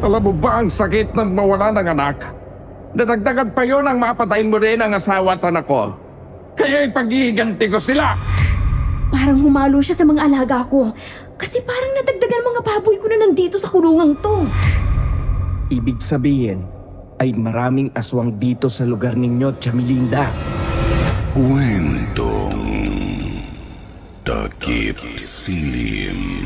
Alam mo ba ang sakit ng mawala ng anak? Nadagdagan pa yun ang mapatayin mo rin ang asawa at anak ko. Kaya ipag-iiganti ko sila! Parang humalo siya sa mga alaga ko. Kasi parang nadagdagan mga baboy ko na nandito sa kulungang to. Ibig sabihin ay maraming aswang dito sa lugar ninyo, Chamilinda. Kwentong Takip Silim.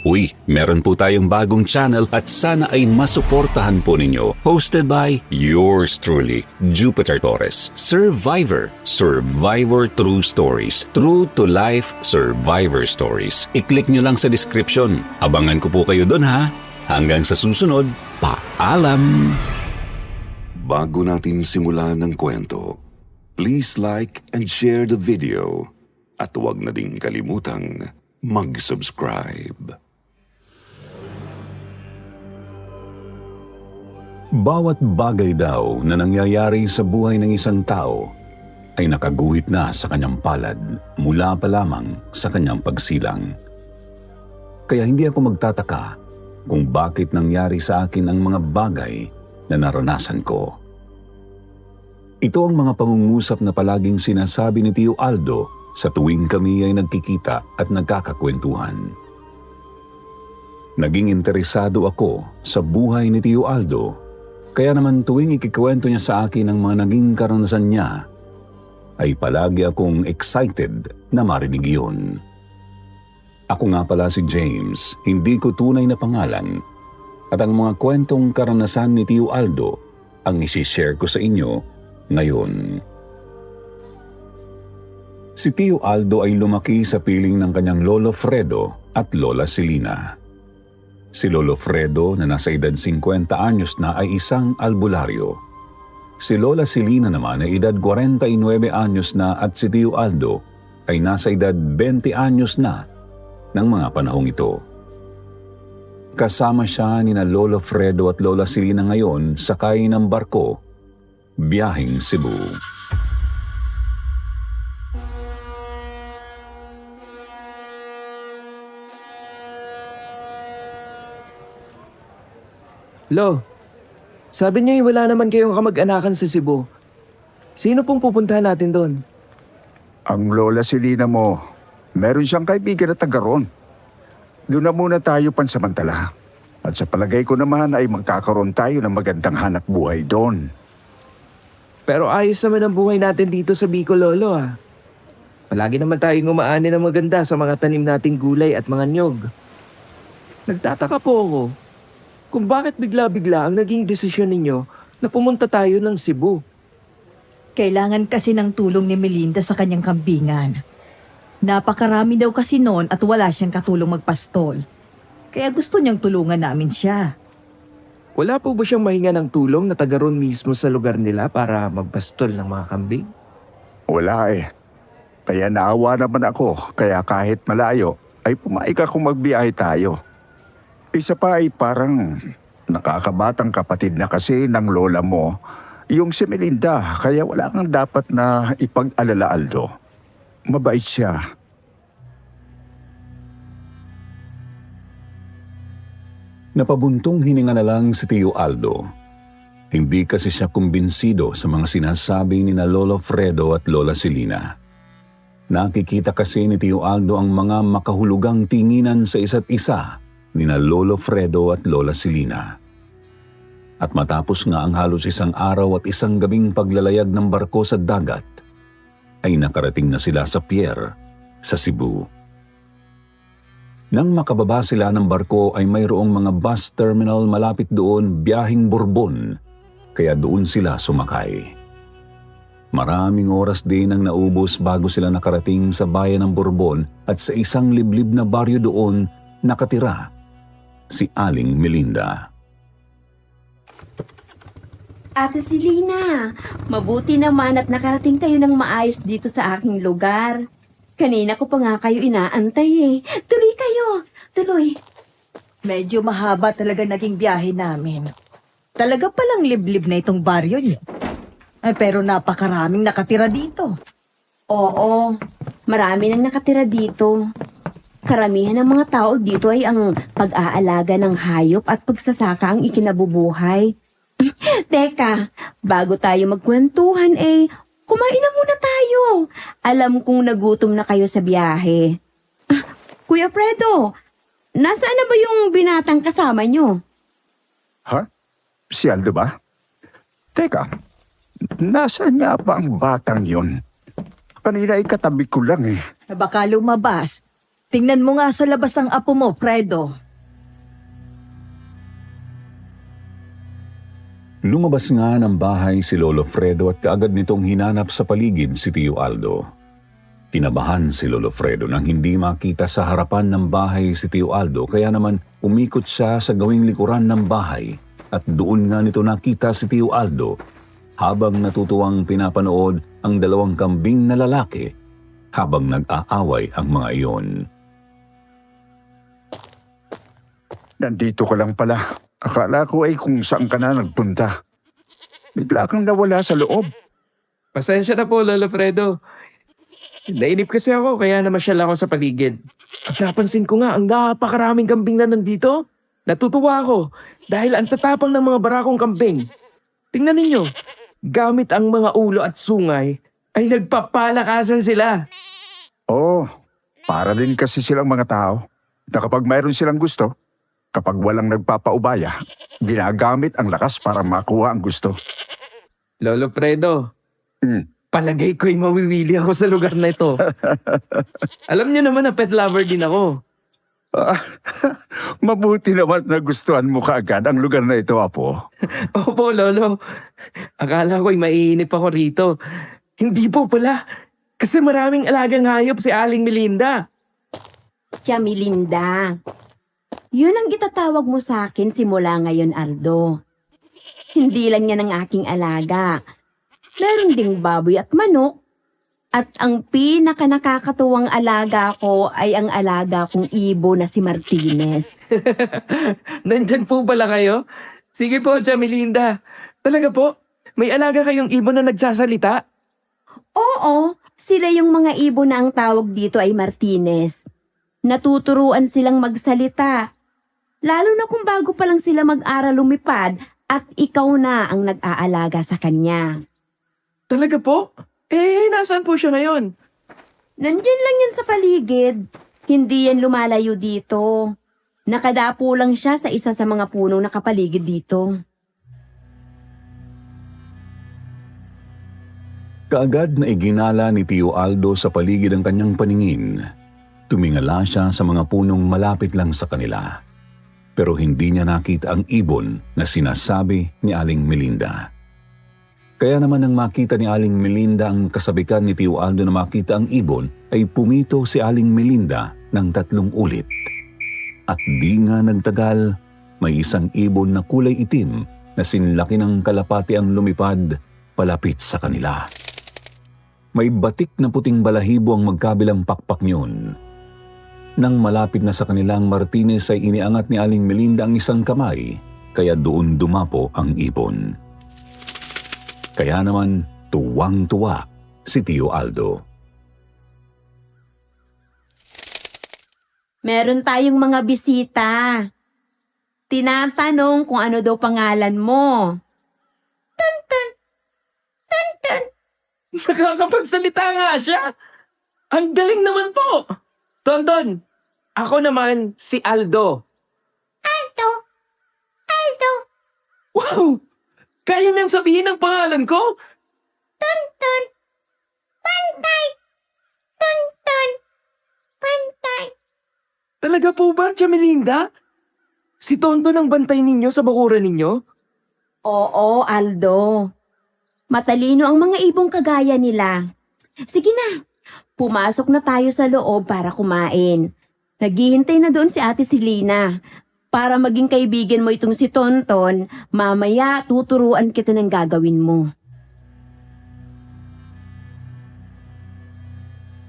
Uy, meron po tayong bagong channel at sana ay masuportahan po ninyo. Hosted by yours truly, Jupiter Torres. Survivor. Survivor True Stories. True to life survivor stories. I-click nyo lang sa description. Abangan ko po kayo doon ha. Hanggang sa susunod, paalam! Bago natin simulan ng kwento, please like and share the video at huwag na din kalimutang mag-subscribe. Bawat bagay daw na nangyayari sa buhay ng isang tao ay nakaguhit na sa kanyang palad mula pa lamang sa kanyang pagsilang. Kaya hindi ako magtataka kung bakit nangyari sa akin ang mga bagay na naranasan ko. Ito ang mga pangungusap na palaging sinasabi ni Tio Aldo sa tuwing kami ay nagkikita at nagkakakwentuhan. Naging interesado ako sa buhay ni Tio Aldo. Kaya naman tuwing ikikwento niya sa akin ang mga naging karanasan niya, ay palagi akong excited na marinig yun. Ako nga pala si James, hindi ko tunay na pangalan, at ang mga kwentong karanasan ni Tio Aldo ang isishare ko sa inyo ngayon. Si Tio Aldo ay lumaki sa piling ng kanyang Lolo Fredo at Lola Silina. Si Lolo Fredo na nasa edad 50 anyos na ay isang albularyo. Si Lola Silina naman ay edad 49 anyos na at si Tio Aldo ay nasa edad 20 anyos na ng mga panahong ito. Kasama siya ni na Lolo Fredo at Lola Silina ngayon sakay ng barko, biyaheng Cebu. Lo, sabi niyo wala naman kayong kamag-anakan sa Cebu. Sino pong pupuntahan natin doon? Ang Lola Silina mo, meron siyang kaibigan na taga ron. Doon na muna tayo pansamantala. At sa palagay ko naman ay magkakaroon tayo ng magandang hanap buhay doon. Pero ayos naman ang buhay natin dito sa Bicol, Lolo ah. Palagi naman tayong umaani ng maganda sa mga tanim nating gulay at mga nyog. Nagtataka po ako kung bakit bigla-bigla ang naging desisyon ninyo na pumunta tayo ng Cebu. Kailangan kasi ng tulong ni Melinda sa kanyang kambingan. Napakarami daw kasi noon at wala siyang katulong magpastol. Kaya gusto niyang tulungan namin siya. Wala po ba siyang mahinga ng tulong na taga ron mismo sa lugar nila para magpastol ng mga kambing? Wala eh. Kaya naawa naman ako, kaya kahit malayo ay pumaig akong magbiyahe tayo. Isa pa ay parang nakakabatang kapatid na kasi ng lola mo, yung si Melinda, kaya wala kang dapat na ipag-alala, Aldo. Mabait siya. Napabuntong hininga na lang si Tio Aldo. Hindi kasi siya kumbinsido sa mga sinasabi ni na Lolo Fredo at Lola Silina. Nakikita kasi ni Tio Aldo ang mga makahulugang tinginan sa isa't isa ni na Lolo Fredo at Lola Silina. At matapos nga ang halos isang araw at isang gabing paglalayag ng barko sa dagat, ay nakarating na sila sa pier sa Cebu. Nang makababa sila ng barko ay mayroong mga bus terminal malapit doon biyaheng Bourbon, kaya doon sila sumakay. Maraming oras din ang naubos bago sila nakarating sa bayan ng Bourbon at sa isang liblib na baryo doon nakatira si Aling Melinda. Ate Silina, mabuti naman at nakarating kayo ng maayos dito sa aking lugar. Kanina ko pa nga kayo inaantay eh. Tuloy kayo, tuloy. Medyo mahaba talaga naging biyahe namin. Talaga palang liblib na itong baryo niyo. Pero napakaraming nakatira dito. Oo, marami nang nakatira dito. Karamihan ng mga tao dito ay ang pag-aalaga ng hayop at pagsasaka ang ikinabubuhay. Teka, bago tayo magkwentuhan kumain na muna tayo. Alam kong nagutom na kayo sa biyahe. Kuya Fredo, nasaan na ba yung binatang kasama nyo? Ha? Si Aldo ba? Teka, nasaan nga ba ang batang yun? Kanina ay katabi ko lang eh. Baka lumabas. Tingnan mo nga sa labas ang apo mo, Fredo. Lumabas nga ng bahay si Lolo Fredo at kaagad nitong hinanap sa paligid si Tio Aldo. Kinabahan si Lolo Fredo nang hindi makita sa harapan ng bahay si Tio Aldo, kaya naman umikot siya sa gawing likuran ng bahay at doon nga nito nakita si Tio Aldo habang natutuwang pinapanood ang dalawang kambing na lalaki habang nag-aaway ang mga iyon. Nandito ka lang pala. Akala ko ay kung saan ka na nagpunta. Bigla kang nawala sa loob. Pasensya na po, Lolo Fredo. Nainip kasi ako kaya namasyal ako sa paligid. At napansin ko nga ang napakaraming kambing na nandito. Natutuwa ako dahil ang tatapang ng mga barakong kambing. Tingnan ninyo, gamit ang mga ulo at sungay ay nagpapalakasan sila. Oo, para din kasi silang mga tao na kapag mayroon silang gusto, kapag walang nagpapaubaya, ginagamit ang lakas para makuha ang gusto. Lolo Fredo, Hmm. palagay ko'y mawiwili ako sa lugar na ito. Alam niyo naman na pet lover din ako. Mabuti naman na gustuhan mo kaagad ang lugar na ito, Apo. Opo, Lolo. Akala ko'y maiinip ako rito. Hindi po pala. Kasi maraming alagang hayop si Aling Melinda. Kya Melinda. Yun ang itatawag mo sa akin simula ngayon, Aldo. Hindi lang yan ang aking alaga. Meron ding baboy at manok. At ang pinaka-nakakatuwang alaga ko ay ang alaga kong ibo na si Martinez. Nandyan po pala kayo? Sige po, Tia Melinda. Talaga po? May alaga kayong ibon na nagsasalita? Oo, sila yung mga ibo na ang tawag dito ay Martinez. Natuturuan silang magsalita. Lalo na kung bago pa lang sila mag-aral lumipad at ikaw na ang nag-aalaga sa kanya. Talaga po? Nasaan po siya ngayon? Nandyan lang yan sa paligid. Hindi yan lumalayo dito. Nakadapo lang siya sa isa sa mga punong nakapaligid dito. Kaagad na iginala ni Tio Aldo sa paligid ang kanyang paningin. Tumingala siya sa mga punong malapit lang sa kanila. Pero hindi niya nakita ang ibon na sinasabi ni Aling Melinda. Kaya naman nang makita ni Aling Melinda ang kasabikan ni Tio Aldo na makita ang ibon, ay pumito si Aling Melinda ng 3 ulit. At di nga nagtagal, may isang ibon na kulay itim na sinlaki ng kalapati ang lumipad palapit sa kanila. May batik na puting balahibo ang magkabilang pakpak niyon. Nang malapit na sa kanilang Martinez ay iniangat ni Aling Melinda ang isang kamay, kaya doon dumapo ang ibon. Kaya naman tuwang-tuwa si Tio Aldo. Meron tayong mga bisita. Tinatanong kung ano daw pangalan mo. Tun-tun! Tun-tun! Nakakapagsalita nga siya. Ang galing naman po. Tonton, ako naman si Aldo. Aldo! Aldo! Wow! Kaya niyang sabihin ang pangalan ko? Tun-tun! Pantay! Tun-tun! Pantay! Talaga po ba, Tia Melinda? Si Tonton ang bantay ninyo sa bakuran ninyo? Oo, Aldo. Matalino ang mga ibong kagaya nila. Sige na, pumasok na tayo sa loob para kumain. Naghihintay na doon si Ate Selena. Para maging kaibigan mo itong si Tonton, mamaya tuturuan kita ng gagawin mo.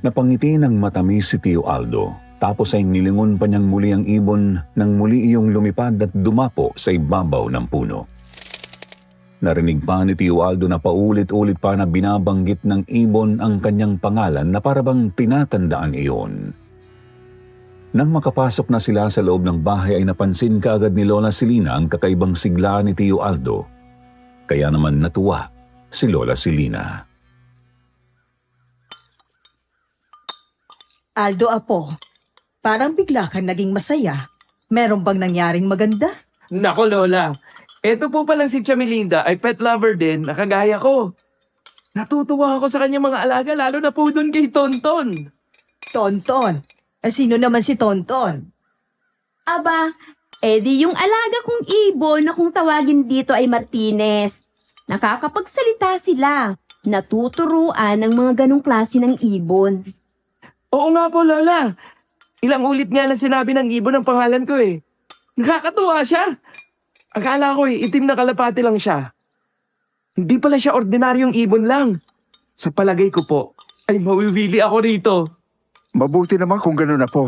Napangiti ng matamis si Tio Aldo, tapos ay nilingon pa niyang muli ang ibon nang muli iyong lumipad at dumapo sa ibabaw ng puno. Narinig pa ni Tio Aldo na paulit-ulit pa na binabanggit ng ibon ang kanyang pangalan na parabang tinatandaan iyon. Nang makapasok na sila sa loob ng bahay ay napansin kaagad ni Lola Silina ang kakaibang sigla ni Tio Aldo. Kaya naman natuwa si Lola Silina. Aldo apo, parang bigla kang naging masaya. Meron bang nangyaring maganda? Nako Lola, eto po palang si Chamilinda ay pet lover din na kagaya ko. Natutuwa ako sa kanyang mga alaga lalo na po doon kay Tonton. Tonton. Sino naman si Tonton? Aba, edi yung alaga kong ibon na kung tawagin dito ay Martinez. Nakakapagsalita sila. Natuturuan ng mga ganong klase ng ibon. Oo nga po Lola. Ilang ulit nga na sinabi ng ibon ang pangalan ko eh. Nakakatuwa siya. Akala ko itim na kalapati lang siya. Hindi pala siya ordinaryong ibon lang. Sa palagay ko po, ay mawiwili ako rito. Mabuti naman kung gano'n na po.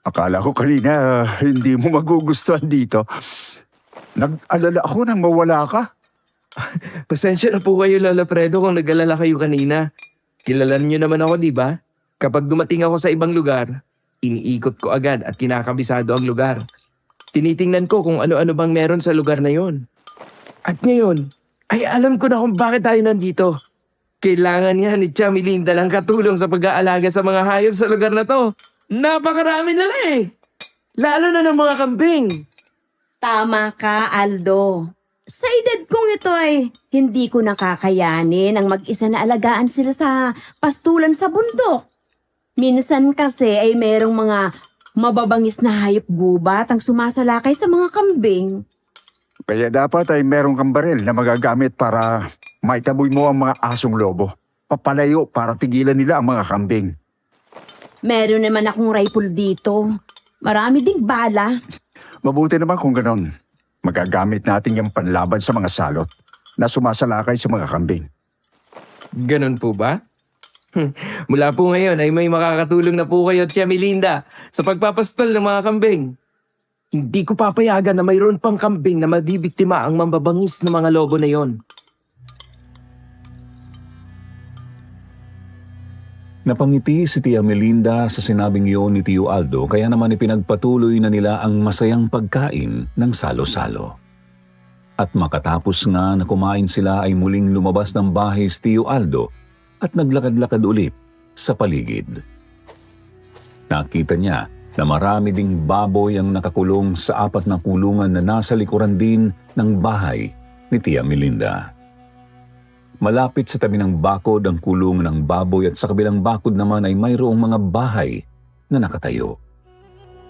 Akala ko kanina hindi mo magugustuhan dito. Nag-alala ako nang mawala ka. Pasensya na po kayo, Lola Fredo, kung nag-alala kayo kanina. Kilalan niyo naman ako, di ba? Kapag dumating ako sa ibang lugar, iniikot ko agad at kinakabisado ang lugar. Tinitingnan ko kung ano-ano bang meron sa lugar na yon. At ngayon, ay alam ko na kung bakit tayo nandito. Kailangan nga ni Chamilinda lang katulong sa pag-aalaga sa mga hayop sa lugar na to. Napakarami nila eh. Lalo na ng mga kambing. Tama ka, Aldo. Sa edad kong ito ay hindi ko nakakayanin ang mag-isa na alagaan sila sa pastulan sa bundok. Minsan kasi ay merong mga mababangis na hayop gubat ang sumasalakay sa mga kambing. Kaya dapat ay meron kang baril na magagamit para maitaboy mo ang mga asong lobo. Papalayo para tigilan nila ang mga kambing. Meron naman akong rifle dito. Marami ding bala. Mabuti naman kung ganon. Magagamit natin yung panlaban sa mga salot na sumasalakay sa mga kambing. Ganon po ba? Mula po ngayon ay may makakatulong na po kayo, Tia Melinda, sa pagpapastol ng mga kambing. Hindi ko papayagan na mayroon pang kambing na mabibiktima ang mambabangis ng mga lobo na yon. Napangiti si Tia Melinda sa sinabing iyon ni Tio Aldo kaya naman ipinagpatuloy na nila ang masayang pagkain ng salo-salo. At makatapos nga na kumain sila ay muling lumabas ng bahay si Tio Aldo at naglakad-lakad ulit sa paligid. Nakita niya na marami ding baboy ang nakakulong sa 4 na kulungan na nasa likuran din ng bahay ni Tia Melinda. Malapit sa tabi ng bakod ang kulungan ng baboy at sa kabilang bakod naman ay mayroong mga bahay na nakatayo.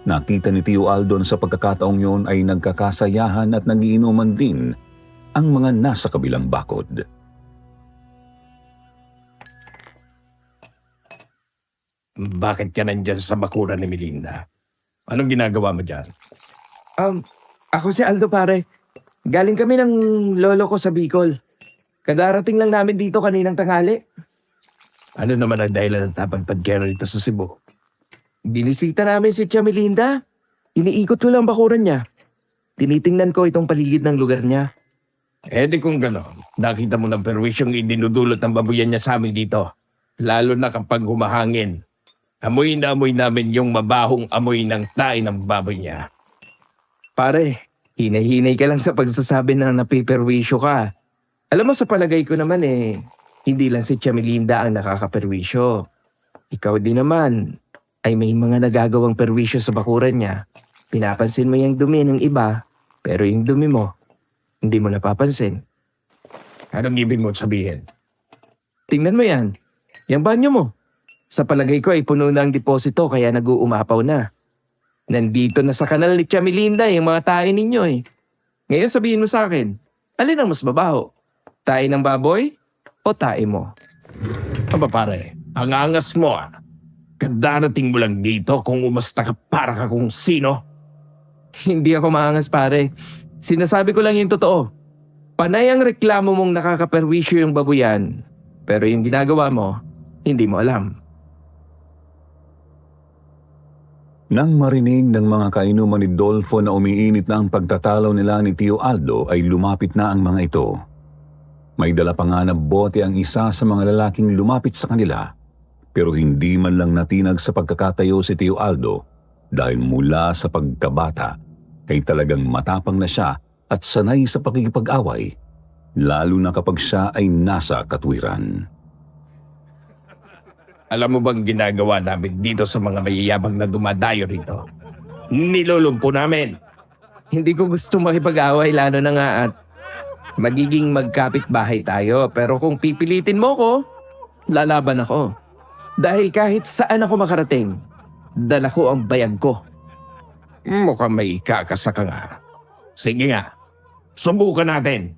Nakita ni Tio Aldo na sa pagkakataong yun ay nagkakasayahan at nagiinuman din ang mga nasa kabilang bakod. Bakit ka nandyan sa bakuran ni Melinda? Anong ginagawa mo dyan? Ako si Aldo pare. Galing kami ng lolo ko sa Bicol. Kadarating lang namin dito kaninang tanghali. Ano naman ang dahilan ng tapadpad kayo rito sa Cebu? Binisita namin si Tia Melinda. Iniikot ko lang bakuran niya. Tinitingnan ko itong paligid ng lugar niya. Eh di kung gano'n, nakita mo ng perwisyong idinudulot ng babuyan niya sa amin dito. Lalo na kapag humahangin. Amoy na amoy namin yung mabahong amoy ng tae ng baboy niya. Pare, hinay-hinay ka lang sa pagsasabi na napiperwisyo ka. Alam mo sa palagay ko naman hindi lang si Tia Melinda ang nakakaperwisyo. Ikaw din naman ay may mga nagagawang perwisyo sa bakuran niya. Pinapansin mo yung dumi ng iba, pero yung dumi mo, hindi mo napapansin. Anong ibig mo sabihin? Tingnan mo yan. Yung banyo mo. Sa palagay ko ay puno na ang deposito kaya nag-uumapaw na. Nandito na sa kanal ni Tia Melinda yung mga tae ninyo eh. Ngayon sabihin mo sa akin, alin ang mas mabaho? Tae ng baboy o tae mo? Aba pare, ang angas mo ah. Kadarating mo lang dito kung umasta ka para ka kung sino. Hindi ako maangas pare. Sinasabi ko lang yung totoo. Panay ang reklamo mong nakakaperwisyo yung babuyan. Pero yung ginagawa mo, hindi mo alam. Nang marinig ng mga kainuman ni Dolfo na umiinit na ang pagtatalaw nila ni Tio Aldo ay lumapit na ang mga ito. May dala pa nga na bote ang isa sa mga lalaking lumapit sa kanila pero hindi man lang natinag sa pagkakatayo si Tio Aldo dahil mula sa pagkabata ay talagang matapang na siya at sanay sa pakikipag-away, lalo na kapag siya ay nasa katwiran. Alam mo bang ginagawa namin dito sa mga mayayabang na dumadayo rito? Nilulumpo namin. Hindi ko gusto makipag-away lalo na nga at magiging magkapit-bahay tayo. Pero kung pipilitin mo ko, lalaban ako. Dahil kahit saan ako makarating, dala ko ang bayag ko. Mukhang may ikakasa ka nga. Sige nga, subukan natin.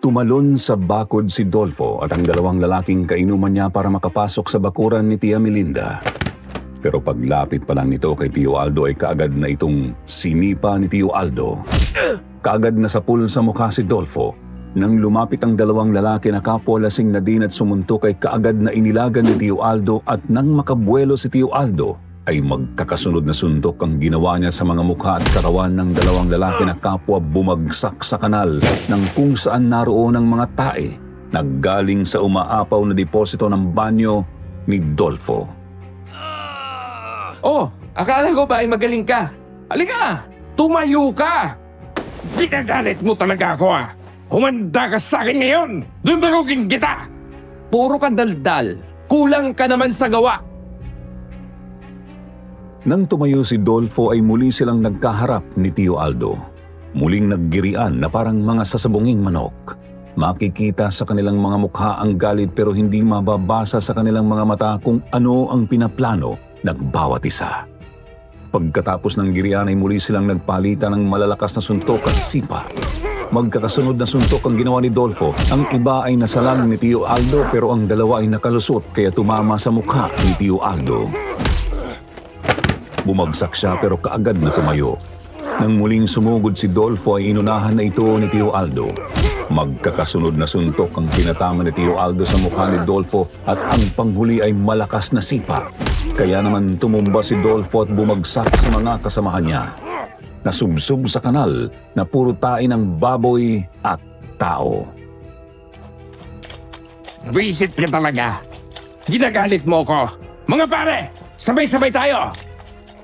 Tumalon sa bakod si Dolfo at ang dalawang lalaking kainuman niya para makapasok sa bakuran ni Tia Melinda. Pero paglapit pa lang nito kay Tio Aldo ay kaagad na itong sinipa ni Tio Aldo. Kaagad na sapul sa mukha si Dolfo. Nang lumapit ang dalawang lalaki na kapwa lasing na din at sumuntok ay kaagad na inilagan ni Tio Aldo at nang makabuelo si Tio Aldo ay magkakasunod na suntok ang ginawa niya sa mga mukha at katawan ng dalawang lalaki na kapwa bumagsak sa kanal ng kung saan naroon ang mga tae na galing sa umaapaw na deposito ng banyo ni Dolfo. Oh, akala ko ba ay magaling ka? Halika, tumayo ka! Ginagalit mo talaga ako ah! Humanda ka sa akin ngayon! Dundurugin kita! Puro ka daldal. Kulang ka naman sa gawa. Nang tumayo si Dolfo ay muli silang nagkaharap ni Tio Aldo. Muling naggirian na parang mga sasabunging manok. Makikita sa kanilang mga mukha ang galit pero hindi mababasa sa kanilang mga mata kung ano ang pinaplano ng bawat isa. Pagkatapos ng girian ay muli silang nagpalitan ng malalakas na suntok at sipa. Magkakasunod na suntok ang ginawa ni Dolfo. Ang iba ay nasalang ni Tio Aldo pero ang dalawa ay nakalusot kaya tumama sa mukha ni Tio Aldo. Bumagsak siya pero kaagad na tumayo. Nang muling sumugod si Dolfo ay inunahan na ito ni Tio Aldo. Magkakasunod na suntok ang pinatama ni Tio Aldo sa mukha ni Dolfo at ang panghuli ay malakas na sipa. Kaya naman tumumba si Dolfo at bumagsak sa mga kasamahan niya. Nasubsob sa kanal na puro tae ng baboy at tao. Visit ka talaga! Ginagalit mo ko! Mga pare, sabay-sabay tayo!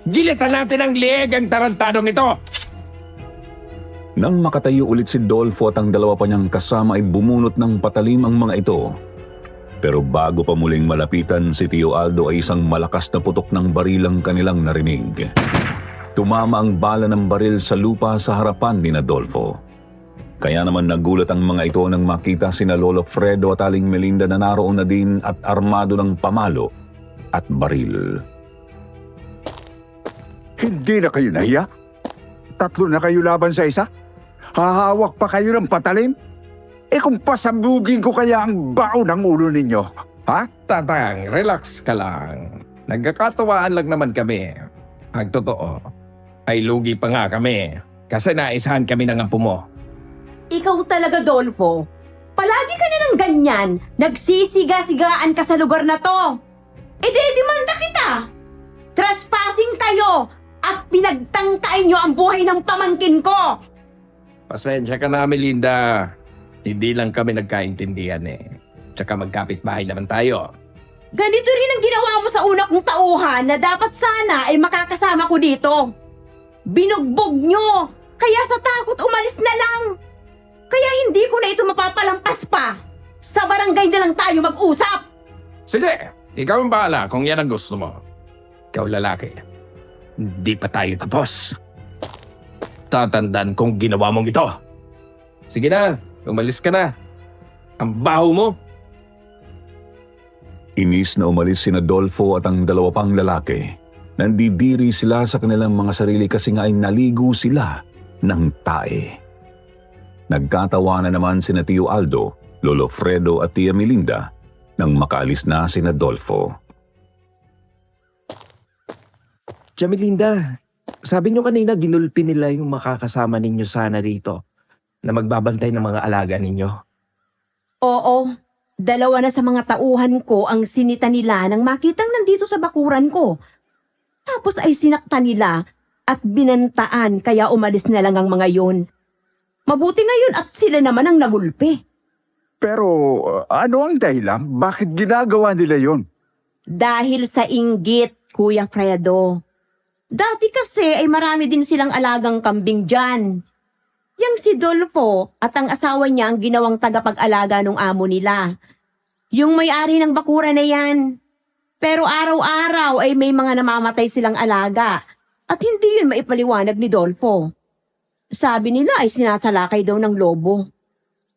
Gilitan natin ang lieg ang tarantadong ito! Nang makatayo ulit si Dolfo at ang dalawa pa niyang kasama ay bumunot ng patalim ang mga ito. Pero bago pa muling malapitan si Tio Aldo ay isang malakas na putok ng baril ang kanilang narinig. Tumama ang bala ng baril sa lupa sa harapan ni Dolfo. Kaya naman nagulat ang mga ito nang makita sina Lolo Fredo at Aling Melinda na naroon na din at armado ng pamalo at baril. Hindi na kayo nahiya? Tatlo na kayo laban sa isa? Hahawak pa kayo ng patalim? Kung pasabugin ko kaya ang bao ng ulo ninyo, ha? Tatang, relax ka lang. Nagkakatawaan lang naman kami. Ang totoo, ay lugi pa nga kami. Kasi naisahan kami ng apo mo. Ikaw talaga, Dolfo. Palagi ka na ng ganyan. Nagsisiga-sigaan ka sa lugar na to. Demanda kita. Trespassing kayo at pinagtangkain nyo ang buhay ng pamangkin ko. Pasensya ka na, Melinda. Hindi lang kami nagkaintindihan eh. Tsaka magkapit-bahay naman tayo. Ganito rin ang ginawa mo sa una kong tauhan na dapat sana ay makakasama ko dito. Binugbog nyo, kaya sa takot umalis na lang. Kaya hindi ko na ito mapapalampas pa. Sa barangay na lang tayo mag-usap. Sige, ikaw ang bahala kung yan ang gusto mo. Ikaw lalaki, hindi pa tayo tapos. Tatandaan kong ginawa mong ito. Sige na, umalis ka na. Ang baho mo. Inis na umalis sina Dolfo at ang dalawa pang lalaki. Nandidiri sila sa kanilang mga sarili kasi nga ay naligo sila ng tae. Nagkatawa na naman sina Tio Aldo, Lolo Fredo at Tia Melinda nang makaalis na sina Dolfo. Tia Melinda, sabi niyo kanina ginulpi nila yung makakasama ninyo sana dito na magbabantay ng mga alaga ninyo. Oo, dalawa na sa mga tauhan ko ang sinita nila nang makitang nandito sa bakuran ko. Tapos ay sinaktan nila at binantaan kaya umalis na lang ang mga yon. Mabuti ngayon at sila naman ang nagulpi. Pero ano ang dahilan? Bakit ginagawa nila yon? Dahil sa inggit, Kuya Fredo. Dati kasi ay marami din silang alagang kambing dyan. Yang si Dolfo at ang asawa niya ang ginawang tagapag-alaga ng amo nila. Yung may-ari ng bakura na yan. Pero araw-araw ay may mga namamatay silang alaga at hindi yun maipaliwanag ni Dolfo. Sabi nila ay sinasalakay daw ng lobo.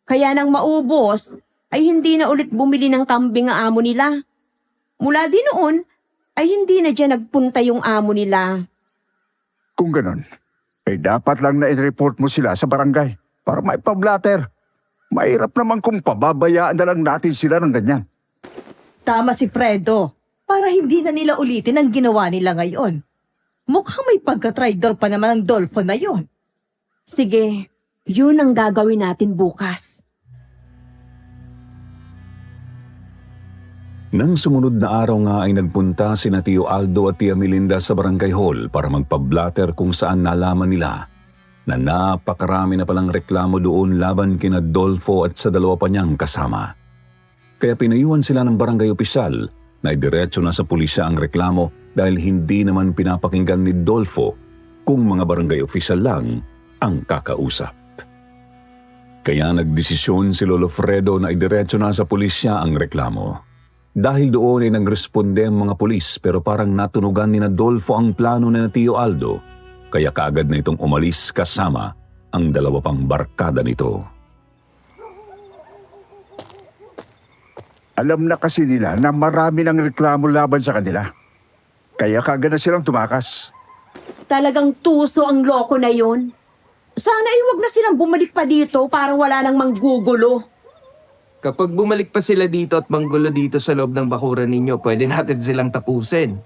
Kaya nang maubos ay hindi na ulit bumili ng kambing ang amo nila. Mula din noon ay hindi na dyan nagpunta yung amo nila. Kung ganon, dapat lang na i-report mo sila sa barangay para maipablatter. Mahirap naman kung pababayaan na lang natin sila ng ganyan. Tama si Fredo, para hindi na nila ulitin ang ginawa nila ngayon. Mukhang may pagka-traitor pa naman ang Dolfo na yon. Sige, yun ang gagawin natin bukas. Nang sumunod na araw nga ay nagpunta sina Tio Aldo at Tia Melinda sa barangay hall para magpa-blatter kung saan nalaman nila na napakarami na palang reklamo doon laban kina Dolfo at sa dalawa pa niyang kasama. Kaya pinayuhan sila ng barangay opisyal na idiretso na sa pulisya ang reklamo dahil hindi naman pinapakinggan ni Dolfo kung mga barangay opisyal lang ang kakausap. Kaya nagdesisyon si Lolo Fredo na idiretso na sa pulisya ang reklamo. Dahil doon ay nagresponde ang mga pulis pero parang natunugan ni Dolfo ang plano ni Tio Aldo, kaya kaagad na itong umalis kasama ang dalawa pang barkada nito. Alam na kasi nila na marami ng reklamo laban sa kanila. Kaya kaagad na silang tumakas. Talagang tuso ang loko na yun. Sana ay wag na silang bumalik pa dito para wala nang manggugulo. Kapag bumalik pa sila dito at manggulo dito sa loob ng bakuran ninyo, pwede natin silang tapusin.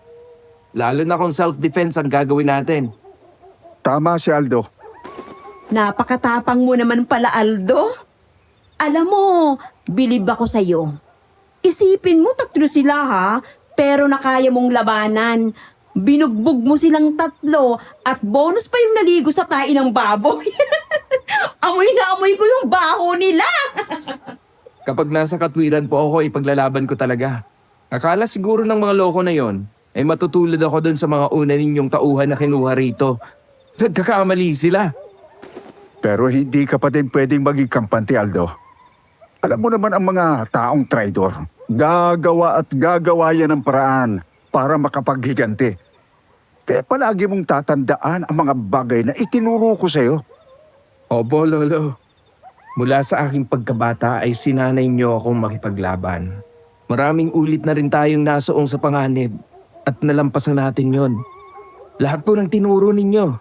Lalo na kung self-defense ang gagawin natin. Tama si Aldo. Napakatapang mo naman pala, Aldo. Alam mo, bilib ako sa'yo. Isipin mo, 3 sila ha, pero nakaya mong labanan. Binugbog mo silang 3 at bonus pa yung naligo sa tae ng baboy. Amoy na amoy ko yung baho nila. Kapag nasa katwiran po ako, ipaglalaban ko talaga. Akala siguro ng mga loko na yon ay matutulad ako dun sa mga una ninyong tauhan na kinuha rito. Nagkakamali sila. Pero hindi ka pa din pwedeng maging kampante, Aldo. Alam mo naman ang mga taong traitor. Gagawa at gagawa yan ng paraan para makapaghiganti. Kaya palagi mong tatandaan ang mga bagay na itinuro ko sa'yo. Opo, Lolo. Mula sa aking pagkabata ay sinanay niyo akong makipaglaban. Maraming ulit na rin tayong nasoong sa panganib at nalampasan natin yon. Lahat po ng tinuro ninyo,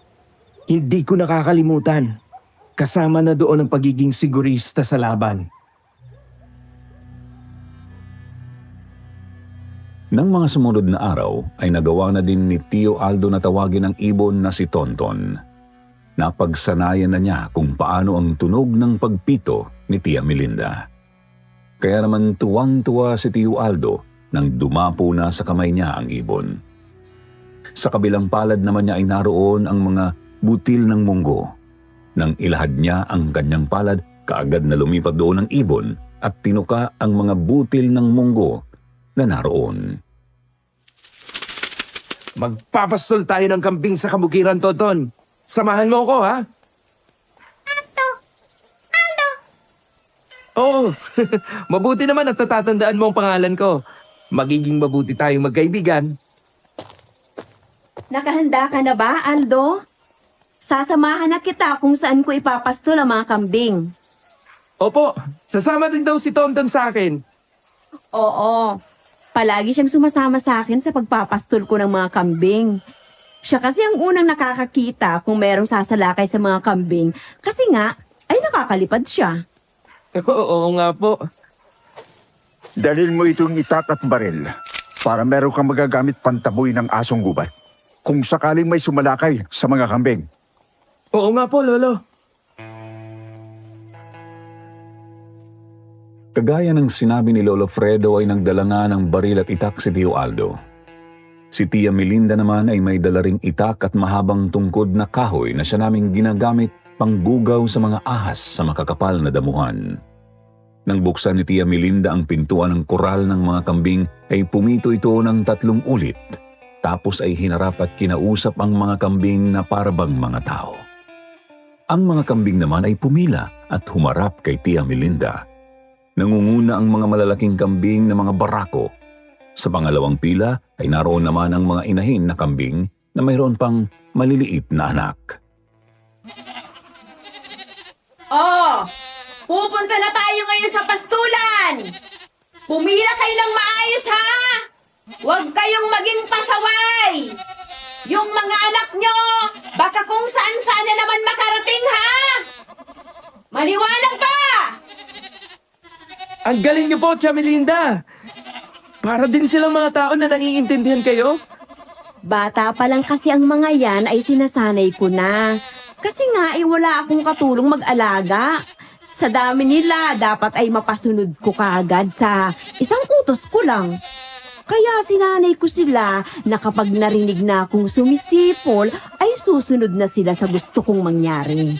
hindi ko nakakalimutan. Kasama na doon ang pagiging sigurista sa laban. Nang mga sumunod na araw ay nagawa na din ni Tio Aldo na tawagin ang ibon na si Tonton. Napagsanayan na niya kung paano ang tunog ng pagpito ni Tia Melinda. Kaya naman tuwang-tuwa si Tio Aldo nang dumapo na sa kamay niya ang ibon. Sa kabilang palad naman niya ay naroon ang mga butil ng munggo. Nang ilahad niya ang kanyang palad, kaagad na lumipat doon ang ibon at tinuka ang mga butil ng munggo na naroon. Magpapastol tayo ng kambing sa kabukiran, Tonton. Samahan mo ko, ha? Aldo! Oo, mabuti naman at natatandaan mo ang pangalan ko. Magiging mabuti tayong magkaibigan. Nakahanda ka na ba, Aldo? Sasamahan na kita kung saan ko ipapastol ang mga kambing. Opo, sasama din daw si Tonton sa akin. Oo, palagi siyang sumasama sa akin sa pagpapastol ko ng mga kambing. Siya kasi ang unang nakakakita kung merong sasalakay sa mga kambing kasi nga ay nakakalipad siya. Oo nga po. Dalhin mo itong itak at baril para meron kang magagamit pantaboy ng asong gubat kung sakaling may sumalakay sa mga kambing. Oo nga po, Lolo. Kagaya ng sinabi ni Lolo Fredo ay nagdala nga ng baril at itak si Tio Aldo. Si Tia Melinda naman ay may dala ring itak at mahabang tungkod na kahoy na siya naming ginagamit panggugaw sa mga ahas sa makakapal na damuhan. Nang buksan ni Tia Melinda ang pintuan ng koral ng mga kambing ay pumito ito ng 3 ulit Tapos ay hinarap at kinausap ang mga kambing na parabang mga tao. Ang mga kambing naman ay pumila at humarap kay Tia Melinda. Nangunguna ang mga malalaking kambing na mga barako. Sa pangalawang pila ay naroon naman ang mga inahin na kambing na mayroon pang maliliit na anak. Oh! Pupunta na tayo ngayon sa pastulan! Pumila kayo ng maayos, ha? Huwag kayong maging pasaway! Yung mga anak nyo, baka kung saan-saan na naman makarating, ha? Maliwanag ba? Ang galing niyo po, Tia Melinda. Para din silang mga tao na nangiintindihan kayo. Bata pa lang kasi ang mga yan ay sinasanay ko na. Kasi nga wala akong katulong mag-alaga. Sa dami nila, dapat ay mapasunod ko kaagad sa isang utos ko lang. Kaya sinanay ko sila na kapag narinig na akong sumisipol, ay susunod na sila sa gusto kong mangyari.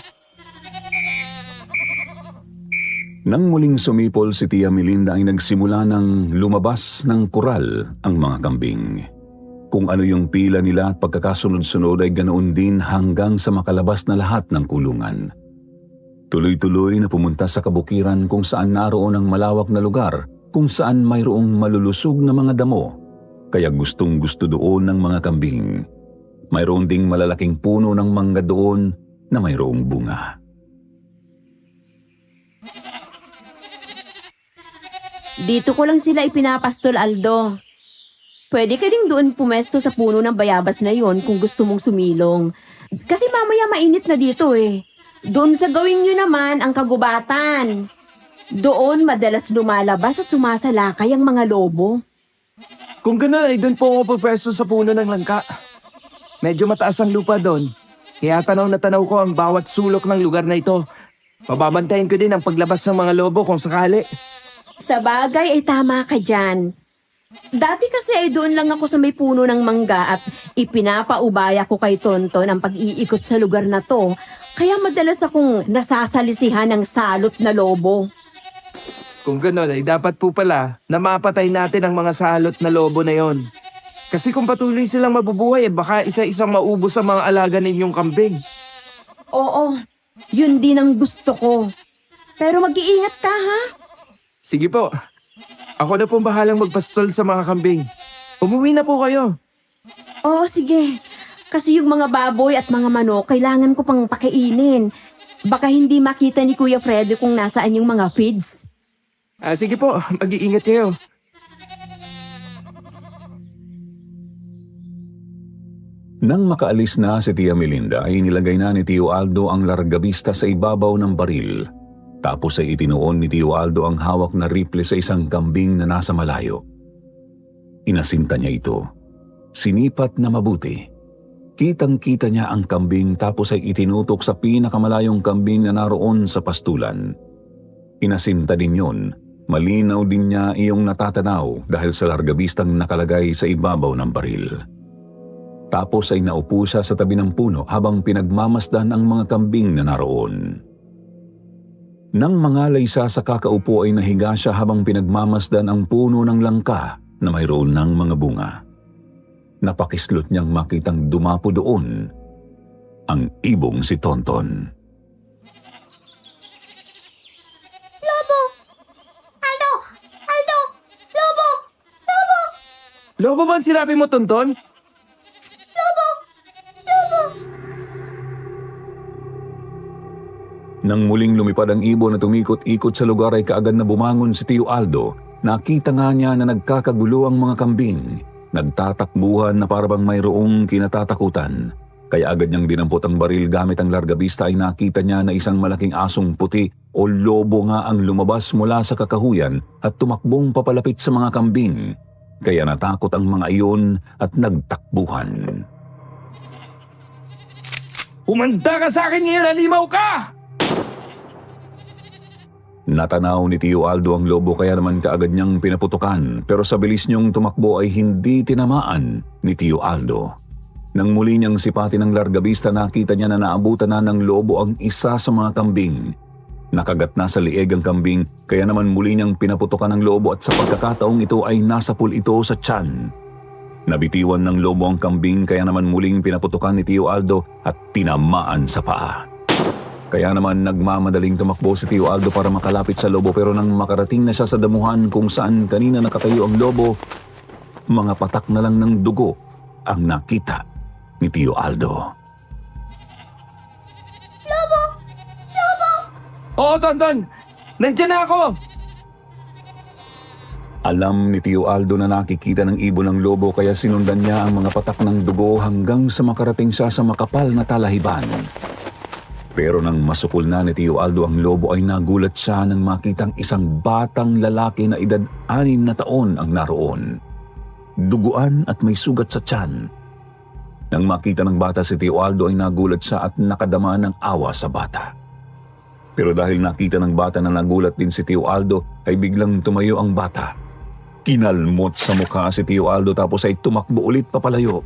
Nang muling sumipol si Tia Melinda ay nagsimula ng lumabas ng kural ang mga kambing. Kung ano yung pila nila at pagkakasunod-sunod ay ganoon din hanggang sa makalabas na lahat ng kulungan. Tuloy-tuloy na pumunta sa kabukiran kung saan naroon ang malawak na lugar kung saan mayroong malulusog na mga damo. Kaya gustong-gusto doon ng mga kambing. Mayroon ding malalaking puno ng mangga doon na mayroong bunga. Dito ko lang sila ipinapastol, Aldo. Pwede ka rin doon pumesto sa puno ng bayabas na yon kung gusto mong sumilong. Kasi mamaya mainit na dito eh. Doon sa gawin nyo naman ang kagubatan. Doon madalas lumalabas at sumasalakay ang mga lobo. Kung gano'n ay doon po ako pupwesto sa puno ng langka. Medyo mataas ang lupa doon. Kaya tanaw na tanaw ko ang bawat sulok ng lugar na ito. Pababantayan ko din ang paglabas ng mga lobo kung sakali. Sa bagay ay tama ka dyan. Dati kasi ay doon lang ako sa may puno ng mangga at ipinapaubaya ko kay Tonton ang pag-iikot sa lugar na to. Kaya madalas akong nasasalisihan ng salot na lobo. Kung gano'n ay dapat po pala na mapatay natin ang mga salot na lobo na yon. Kasi kung patuloy silang mabubuhay, baka isa-isang maubos ang mga alaga ninyong kambing. Oo, yun din ang gusto ko. Pero mag-iingat ka, ha? Sige po. Ako na pong bahalang magpastol sa mga kambing. Umuwi na po kayo. Oo, sige. Kasi yung mga baboy at mga manok, kailangan ko pang pakainin. Baka hindi makita ni Kuya Fredo kung nasaan yung mga feeds. Sige po, mag-iingat kayo. Nang makaalis na si Tia Melinda ay nilagay na ni Tio Aldo ang largabista sa ibabaw ng baril. Tapos ay itinuon ni Tio Aldo ang hawak na rifle sa isang kambing na nasa malayo. Inasinta niya ito. Sinipat na mabuti. Kitang-kita niya ang kambing tapos ay itinutok sa pinakamalayong kambing na naroon sa pastulan. Inasinta din yon. Malinaw din niya iyong natatanaw dahil sa largabistang nakalagay sa ibabaw ng baril. Tapos ay naupo siya sa tabi ng puno habang pinagmamasdan ang mga kambing na naroon. Nang mangalay siya sa kakaupo ay nahiga siya habang pinagmamasdan ang puno ng langka na mayroon ng mga bunga. Napakislot niyang makitang dumapo doon ang ibong si Tonton. Lobo! Aldo! Aldo! Lobo! Lobo! Lobo ba ang sinabi mo, Tonton? Nang muling lumipad ang ibon at umikot-ikot sa lugar ay kaagad na bumangon si Tio Aldo. Nakita nga niya na nagkakagulo ang mga kambing. Nagtatakbuhan na parabang mayroong kinatatakutan. Kaya agad niyang dinampot ang baril gamit ang largabista ay nakita niya na isang malaking asong puti o lobo nga ang lumabas mula sa kakahuyan at tumakbong papalapit sa mga kambing. Kaya natakot ang mga iyon at nagtakbuhan. Umanda ka sa akin ngayon, halimaw ka! Natanaw ni Tio Aldo ang lobo kaya naman kaagad niyang pinaputukan pero sa bilis niyong tumakbo ay hindi tinamaan ni Tio Aldo. Nang muli niyang sipatin ang largabista nakita niya na naabutan na ng lobo ang isa sa mga kambing. Nakagat na sa lieg ang kambing kaya naman muli niyang pinaputukan ang lobo at sa pagkakataong ito ay nasapul ito sa tiyan. Nabitiwan ng lobo ang kambing kaya naman muling pinaputukan ni Tio Aldo at tinamaan sa paa. Kaya naman nagmamadaling tumakbo si Tio Aldo para makalapit sa lobo pero nang makarating na siya sa damuhan kung saan kanina nakatayo ang lobo, mga patak na lang ng dugo ang nakita ni Tio Aldo. Oo, Tonton! Nandiyan na ako! Alam ni Tio Aldo na nakikita ng ibon ng lobo kaya sinundan niya ang mga patak ng dugo hanggang sa makarating siya sa makapal na talahiban. Pero nang masukol na ni Tio Aldo ang lobo ay nagulat siya nang makitang isang batang lalaki na edad 6 na taon ang naroon. Duguan at may sugat sa tiyan. Nang makita ng bata si Tio Aldo ay nagulat siya at nakadama ng awa sa bata. Pero dahil nakita ng bata na nagulat din si Tio Aldo ay biglang tumayo ang bata. Kinalmot sa mukha si Tio Aldo tapos ay tumakbo ulit papalayo.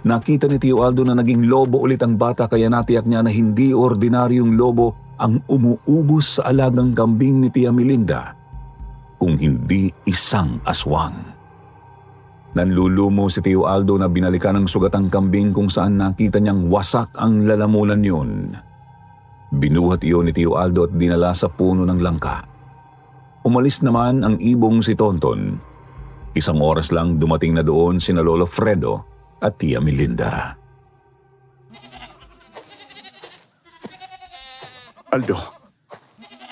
Nakita ni Tio Aldo na naging lobo ulit ang bata kaya natiyak niya na hindi ordinaryong lobo ang umuubos sa alagang kambing ni Tia Melinda, kung hindi isang aswang. Nanlulumo si Tio Aldo na binalikan ng sugatang kambing kung saan nakita niyang wasak ang lalamunan yun. Binuhat iyon ni Tio Aldo at dinala sa puno ng langka. Umalis naman ang ibong si Tonton. 1 oras lang dumating na doon sina Lolo Fredo at Tia Melinda. Aldo,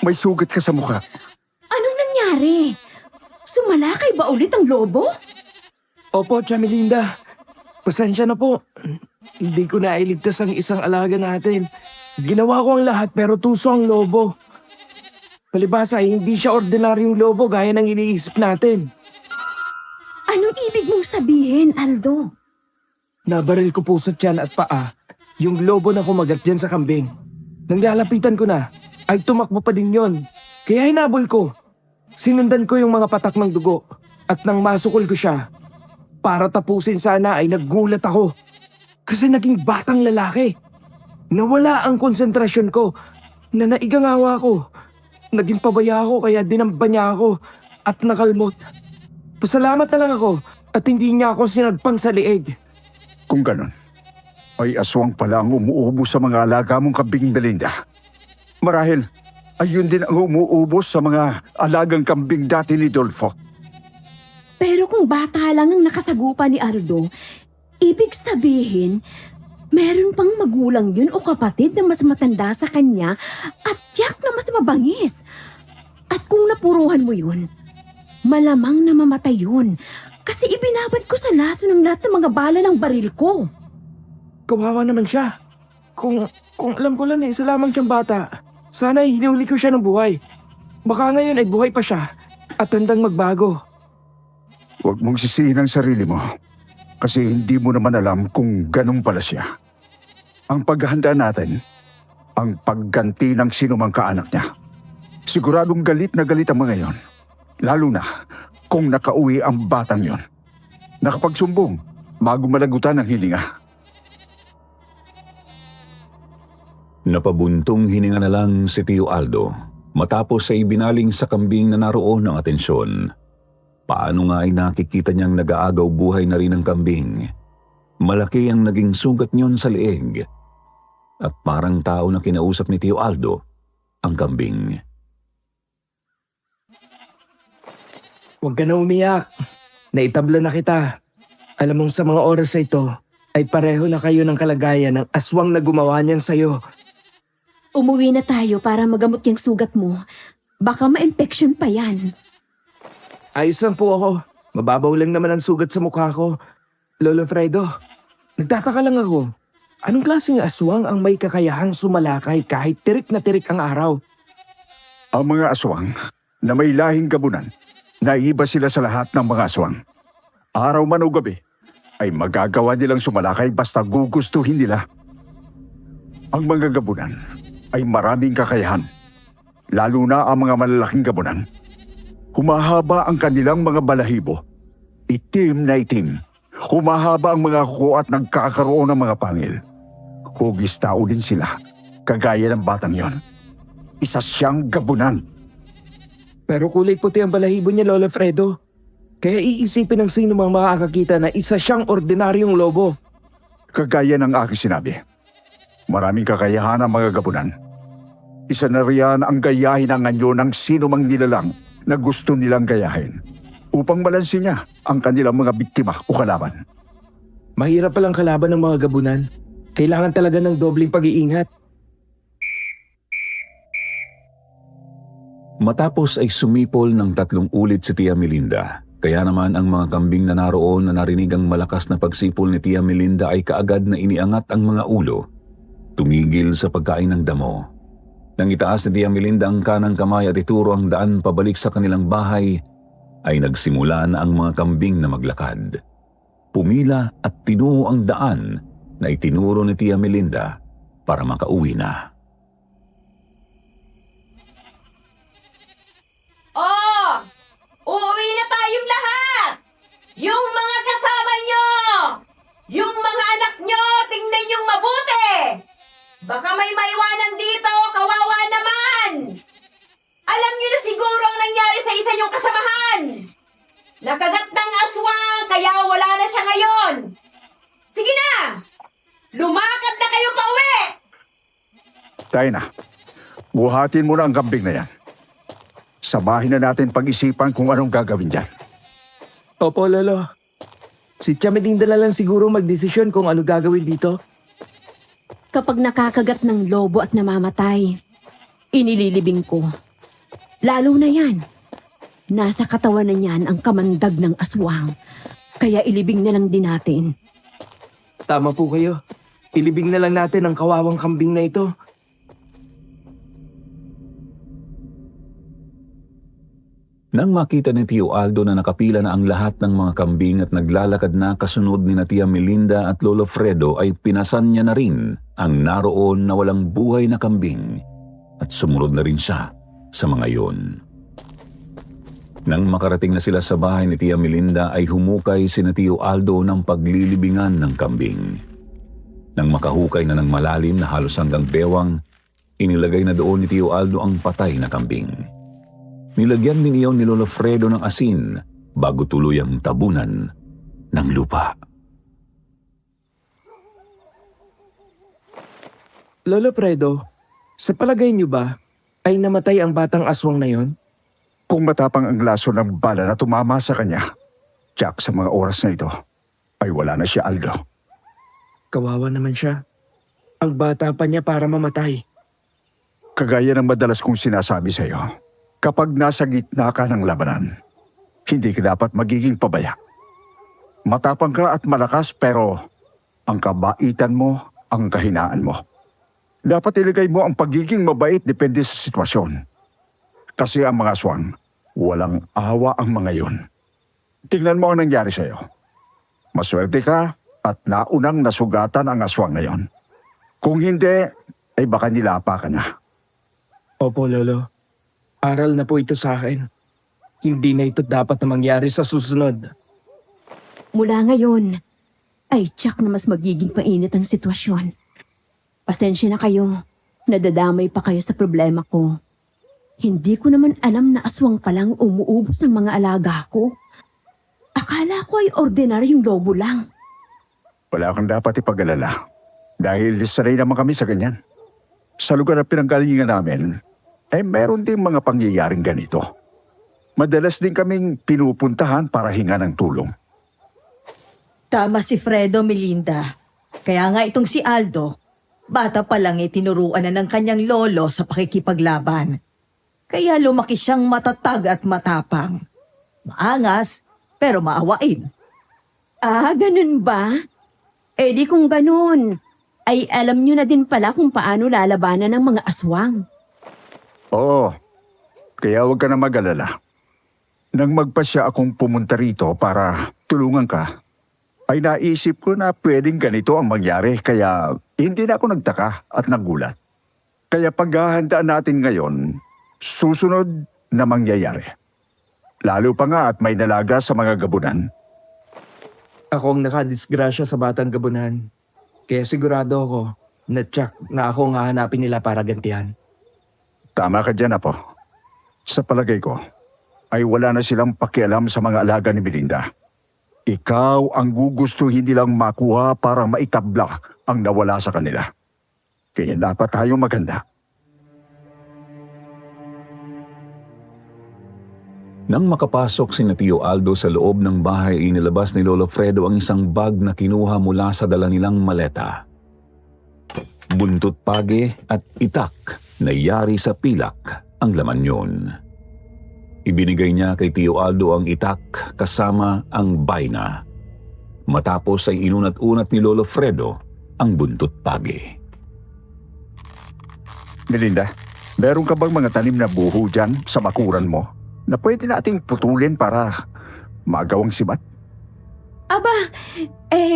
may sugat ka sa mukha. Anong nangyari? Sumalakay ba ulit ang lobo? Opo, Tia Melinda. Pasensya na po. Hindi ko nailigtas ang isang alaga natin. Ginawa ko ang lahat pero tuso ang lobo. Palibhasa ay hindi siya ordinaryong lobo gaya ng iniisip natin. Anong ibig mong sabihin, Aldo? Nabaril ko po sa tiyan at paa yung lobo na kumagat dyan sa kambing. Nang lalapitan ko na, ay tumakbo pa din yon. Kaya hinabol ko. Sinundan ko yung mga patak ng dugo at nang masukol ko siya, para tapusin sana ay naggulat ako. Kasi naging batang lalaki. Nawala ang konsentrasyon ko na naigangawa ko. Naging pabaya ako kaya dinamba niya ako at nakalmot. Pasalamat na lang ako at hindi niya ako sinagpang sa liig. Kung ganon, ay aswang pala ang umuubos sa mga alaga mong kambing, Melinda. Marahil, ayun din ang umuubos sa mga alagang kambing dati ni Dolfo. Pero kung bata lang ang nakasagupa ni Aldo, ibig sabihin, meron pang magulang yun o kapatid na mas matanda sa kanya at tiyak na mas mabangis. At kung napuruhan mo yun, malamang na mamatay yun kasi ibinabad ko sa laso ng lahat ng mga bala ng baril ko. Kawawa naman siya. Kung alam ko lang isa lamang siyang bata, sana ay hinuli ko siya ng buhay. Baka ngayon ay buhay pa siya at handang magbago. Huwag mong sisihin ang sarili mo kasi hindi mo naman alam kung ganun pala siya. Ang paghahanda natin, ang pagganti ng sinumang kaanak niya. Siguradong galit na galit ang mga yon. Lalo na kung nakauwi ang batang yon. Nakapagsumbong bago malagutan ang hininga. Napabuntong hininga na lang si Tio Aldo matapos ay binaling sa kambing na naroon ng atensyon. Paano nga ay nakikita niyang nag-aagaw buhay na rin ang kambing. Malaki ang naging sugat niyon sa leeg. At parang tao na kinausap ni Tio Aldo ang kambing. Huwag ka na umiyak. Naitabla na kita. Alam mong sa mga oras na ito, ay pareho na kayo ng kalagayan ng aswang na gumawa niyan sa'yo. Umuwi na tayo para magamot yung sugat mo. Baka ma-infection pa yan. Ayos lang po ako. Mababaw lang naman ang sugat sa mukha ko. Lolo Fredo, nagtataka lang ako. Anong klaseng aswang ang may kakayahang sumalakay kahit tirik na tirik ang araw? Ang mga aswang na may lahing gabunan, naiba sila sa lahat ng mga aswang. Araw man o gabi, ay magagawa nilang sumalakay basta gugustuhin nila. Ang mga gabunan ay maraming kakayahan, lalo na ang mga malalaking gabunan. Humahaba ang kanilang mga balahibo. Itim na itim. Humahaba ang mga kuko at nagkakaroon ng mga pangil. Hugis tao din sila, kagaya ng batang yon. Isa siyang gabunan. Pero kulay puti ang balahibo niya, Lolo Fredo. Kaya iisipin ng sino mang makakakita na isa siyang ordinaryong lobo. Kagaya ng aking sinabi, maraming kakayahan ang mga gabunan. Isa na riyan ang gayahin ang anyo ng sino mang nilalang na gusto nilang gayahin upang malansin niya ang kanilang mga biktima o kalaban. Mahirap palang kalaban ng mga gabunan. Kailangan talaga ng dobling pag-iingat. Matapos ay sumipol ng 3 ulit si Tia Melinda. Kaya naman ang mga kambing na naroon na narinig ang malakas na pagsipol ni Tia Melinda ay kaagad na iniangat ang mga ulo. Tumigil sa pagkain ng damo. Nang itaas ni Tia Melinda ang kanang kamay at ituro ang daan pabalik sa kanilang bahay, ay nagsimula na ang mga kambing na maglakad. Pumila at tinungo ang daan na itinuro ni Tia Melinda para makauwi na. Oh! Uuwi na tayong lahat! Yung mga kasama nyo! Yung mga anak nyo, tingnan yung mabuti! Baka may maiwanan dito, kawawa naman! Alam nyo na siguro ang nangyari sa isa nyong kasamahan! Nakagat ng aswang, kaya wala na siya ngayon! Sige na! Lumakad na kayo pa uwi! Tayo na, buhatin mo na ang kambing na yan. Sabahin na natin pag-isipan kung anong gagawin dyan. Opo, Lolo. Si Tia Melinda na lang siguro magdesisyon kung ano gagawin dito. Kapag nakakagat ng lobo at namamatay, inililibing ko. Lalo na yan. Nasa katawan na niyan ang kamandag ng aswang. Kaya ilibing na lang din natin. Tama po kayo. Ilibing na lang natin ang kawawang kambing na ito. Nang makita ni Tio Aldo na nakapila na ang lahat ng mga kambing at naglalakad na kasunod ni na Tia Melinda at Lolo Fredo ay pinasan niya na rin ang naroon na walang buhay na kambing at sumunod na rin siya sa mga yon. Nang makarating na sila sa bahay ni Tia Melinda ay humukay si na Tio Aldo ng paglilibingan ng kambing. Nang makahukay na ng malalim na halos hanggang bewang, inilagay na doon ni Tio Aldo ang patay na kambing. Nilagyan din iyon ni Lolo Fredo ng asin bago tuluyang tabunan ng lupa. Lolo Fredo, sa palagay niyo ba ay namatay ang batang aswang na yon? Kung matapang ang laso ng bala na tumama sa kanya, tiyak sa mga oras na ito, ay wala na siya, Aldo. Kawawa naman siya. Ang bata pa niya para mamatay. Kagaya ng madalas kong sinasabi sa iyo, kapag nasa gitna ka ng labanan, hindi ka dapat magiging pabaya. Matapang ka at malakas pero ang kabaitan mo ang kahinaan mo. Dapat ilagay mo ang pagiging mabait depende sa sitwasyon. Kasi ang mga aswang, walang awa ang mga yun. Tingnan mo ang nangyari sa iyo. Maswerte ka at naunang nasugatan ang aswang ngayon. Kung hindi, ay baka nilapa ka na. Opo, Lolo. Aral na po ito sa akin. Hindi na ito dapat na mangyari sa susunod. Mula ngayon, ay tiyak na mas magiging painit ang sitwasyon. Pasensya na kayo. Nadadamay pa kayo sa problema ko. Hindi ko naman alam na aswang palang umuubos ang mga alaga ko. Akala ko ay ordinaryong lobo lang. Wala kang dapat ipag-alala. Dahil sanay naman kami sa ganyan. Sa lugar na pinanggalingan namin, ay meron din mga pangyayaring ganito. Madalas din kaming pinupuntahan para hinga ng tulong. Tama si Fredo, Melinda. Kaya nga itong si Aldo, bata pa lang tinuruan na ng kanyang lolo sa pakikipaglaban. Kaya lumaki siyang matatag at matapang. Maangas, pero maawain. Ah, ganun ba? Eh di kung ganun, ay alam nyo na din pala kung paano lalabanan ng mga aswang. Oo, kaya huwag ka na mag-alala. Nang magpasya akong pumunta rito para tulungan ka, ay naisip ko na pwedeng ganito ang mangyari kaya hindi na ako nagtaka at nagulat. Kaya paghahandaan natin ngayon, susunod na mangyayari. Lalo pa nga at may nalaga sa mga gabunan. Ako ang nakadisgrasya sa batang gabunan. Kaya sigurado ako na tsak na ako ang hahanapin nila para gantihan. Tama ka dyan, Apo. Sa palagay ko, ay wala na silang pakialam sa mga alaga ni Melinda. Ikaw ang gugustuhin nilang makuha para maitabla ang nawala sa kanila. Kaya dapat tayong maganda. Nang makapasok si Tio Aldo sa loob ng bahay, inilabas ni Lolo Fredo ang isang bag na kinuha mula sa dala nilang maleta. Buntot page at itak na yari sa pilak ang laman yun. Ibinigay niya kay Tio Aldo ang itak kasama ang baina. Matapos ay inunat-unat ni Lolo Fredo ang buntot page. Melinda, meron ka bang mga tanim na buho dyan sa bakuran mo na pwede nating putulin para magawang sibat?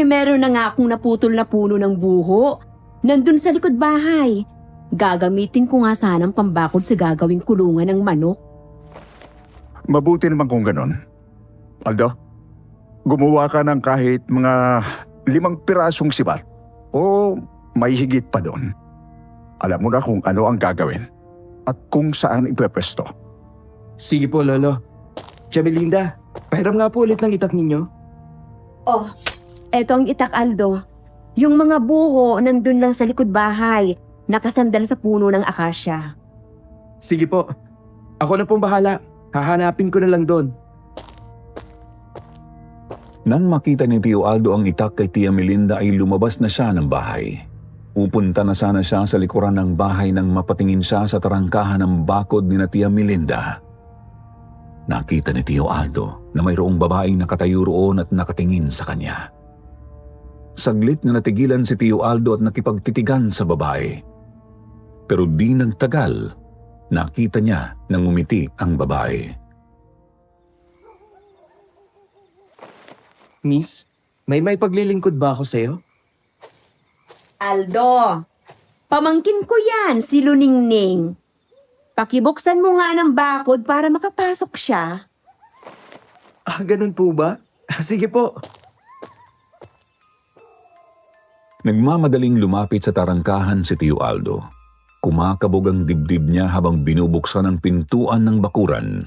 Meron na nga akong naputol na puno ng buho. Nandun sa likod bahay. Gagamitin ko nga sanang pambakod sa gagawing kulungan ng manok. Mabuti naman kung ganon. Aldo, gumawa ka ng kahit mga 5 pirasong sibat o may higit pa doon. Alam mo na kung ano ang gagawin at kung saan ipwepesto. Sige po, Lolo. Tia Melinda, pahiram nga po ulit ng itak ninyo. Oh, eto ang itak, Aldo. Yung mga buho nandun lang sa likod bahay, nakasandal sa puno ng akasya. Sige po. Ako na pong bahala. Hahanapin ko na lang doon. Nang makita ni Tio Aldo ang itak kay Tia Melinda ay lumabas na siya ng bahay. Upunta na sana siya sa likuran ng bahay nang mapatingin siya sa tarangkahan ng bakod ni Tia Melinda. Nakita ni Tio Aldo na mayroong babaeng nakatayo roon at nakatingin sa kanya. Saglit na natigilan si Tio Aldo at nakipagtitigan sa babae. Pero di nang tagal, nakita niya na ngumiti ang babae. Miss, may paglilingkod ba ako sa'yo? Aldo, pamangkin ko yan, si Luningning. Pakibuksan mo nga ng bakod para makapasok siya. Ganun po ba? Sige po. Nagmamadaling lumapit sa tarangkahan si Tio Aldo. Kumakabog ang dibdib niya habang binubuksan ang pintuan ng bakuran.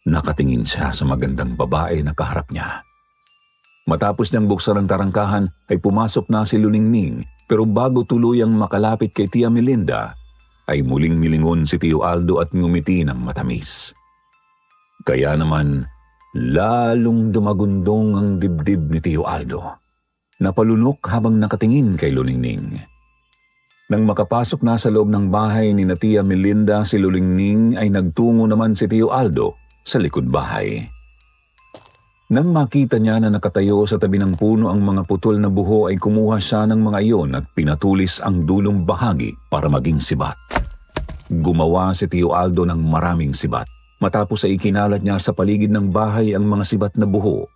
Nakatingin siya sa magandang babae na kaharap niya. Matapos niyang buksan ang tarangkahan ay pumasok na si Luningning, pero bago tuluyang makalapit kay Tia Melinda, ay muling milingon si Tio Aldo at ngumiti ng matamis. Kaya naman, lalong dumagundong ang dibdib ni Tio Aldo. Napalunok habang nakatingin kay Luningning. Nang makapasok na sa loob ng bahay ni Tia Melinda, si Luningning ay nagtungo naman si Tio Aldo sa likod bahay. Nang makita niya na nakatayo sa tabi ng puno ang mga putol na buho ay kumuha siya ng mga iyon at pinatulis ang dulong bahagi para maging sibat. Gumawa si Tio Aldo ng maraming sibat. Matapos ay ikinalat niya sa paligid ng bahay ang mga sibat na buho.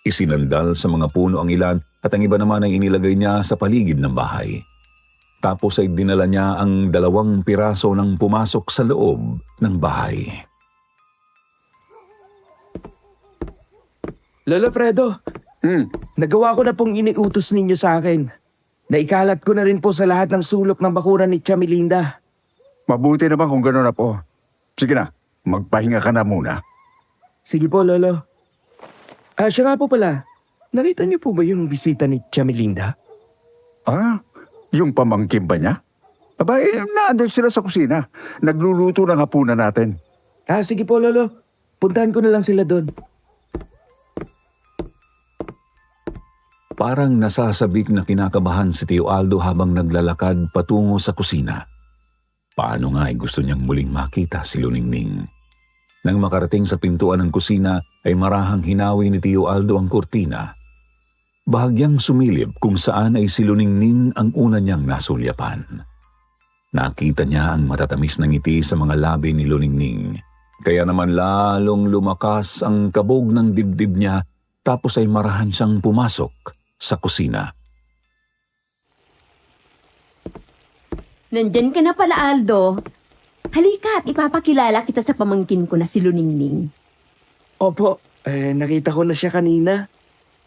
Isinandal sa mga puno ang ilan at ang iba naman ay inilagay niya sa paligid ng bahay. Tapos ay dinala niya ang 2 piraso ng pumasok sa loob ng bahay. Lolo Fredo, nagawa ko na pong iniutos ninyo sa akin. Naikalat ko na rin po sa lahat ng sulok ng bakuran ni Tia Melinda. Mabuti naman kung gano'n na po. Sige na, magpahinga ka na muna. Sige po, Lolo. Siya nga po pala. Nakita niyo po ba yung bisita ni Tia Melinda? Yung pamangkin ba niya? Naandun sila sa kusina. Nagluluto ng hapunan natin. Sige po, Lolo. Puntahan ko na lang sila doon. Parang nasasabik na kinakabahan si Tio Aldo habang naglalakad patungo sa kusina. Paano nga ay gusto niyang muling makita si Luningning. Nang makarating sa pintuan ng kusina ay marahang hinawi ni Tio Aldo ang kurtina. Bahagyang sumilip kung saan ay si Luningning ang una niyang nasulyapan. Nakita niya ang matatamis na ngiti sa mga labi ni Luningning. Kaya naman lalong lumakas ang kabog ng dibdib niya tapos ay marahan siyang pumasok sa kusina. Nandyan ka na pala, Aldo. Halika at ipapakilala kita sa pamangkin ko na si Luningning. Opo, nakita ko na siya kanina.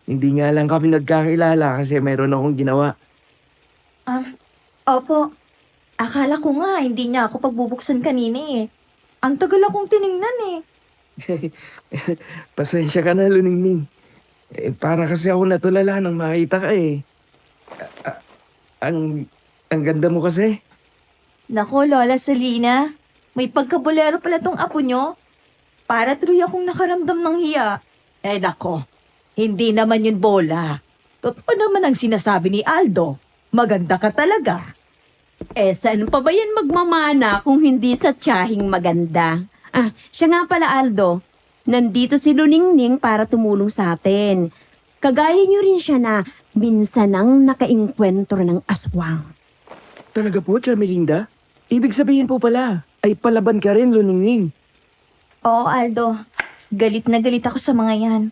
Hindi nga lang kami nagkakilala kasi mayroon akong ginawa. Opo. Akala ko nga hindi niya ako pagbubuksan kanina eh. Ang tagal akong tiningnan eh. Pasensya ka na, Luningning. Para kasi ako natulala nang makita ka eh. Ang ganda mo kasi. Nako, Lola Selina, may pagkabulero pala tong apo nyo. Para tuloy akong nakaramdam ng hiya. Eh nako, hindi naman yun bola. Totoo naman ang sinasabi ni Aldo. Maganda ka talaga. Eh, saan pa ba yan magmamana kung hindi sa tiyahing maganda? Ah, siya nga pala, Aldo. Nandito si Luningning para tumulong sa atin. Kagaya niyo rin siya na minsan ang nakainkwentro ng aswang. Talaga po, Melinda? Ibig sabihin po pala, ay palaban ka rin, Luningning. Oo, Aldo. Galit na galit ako sa mga yan.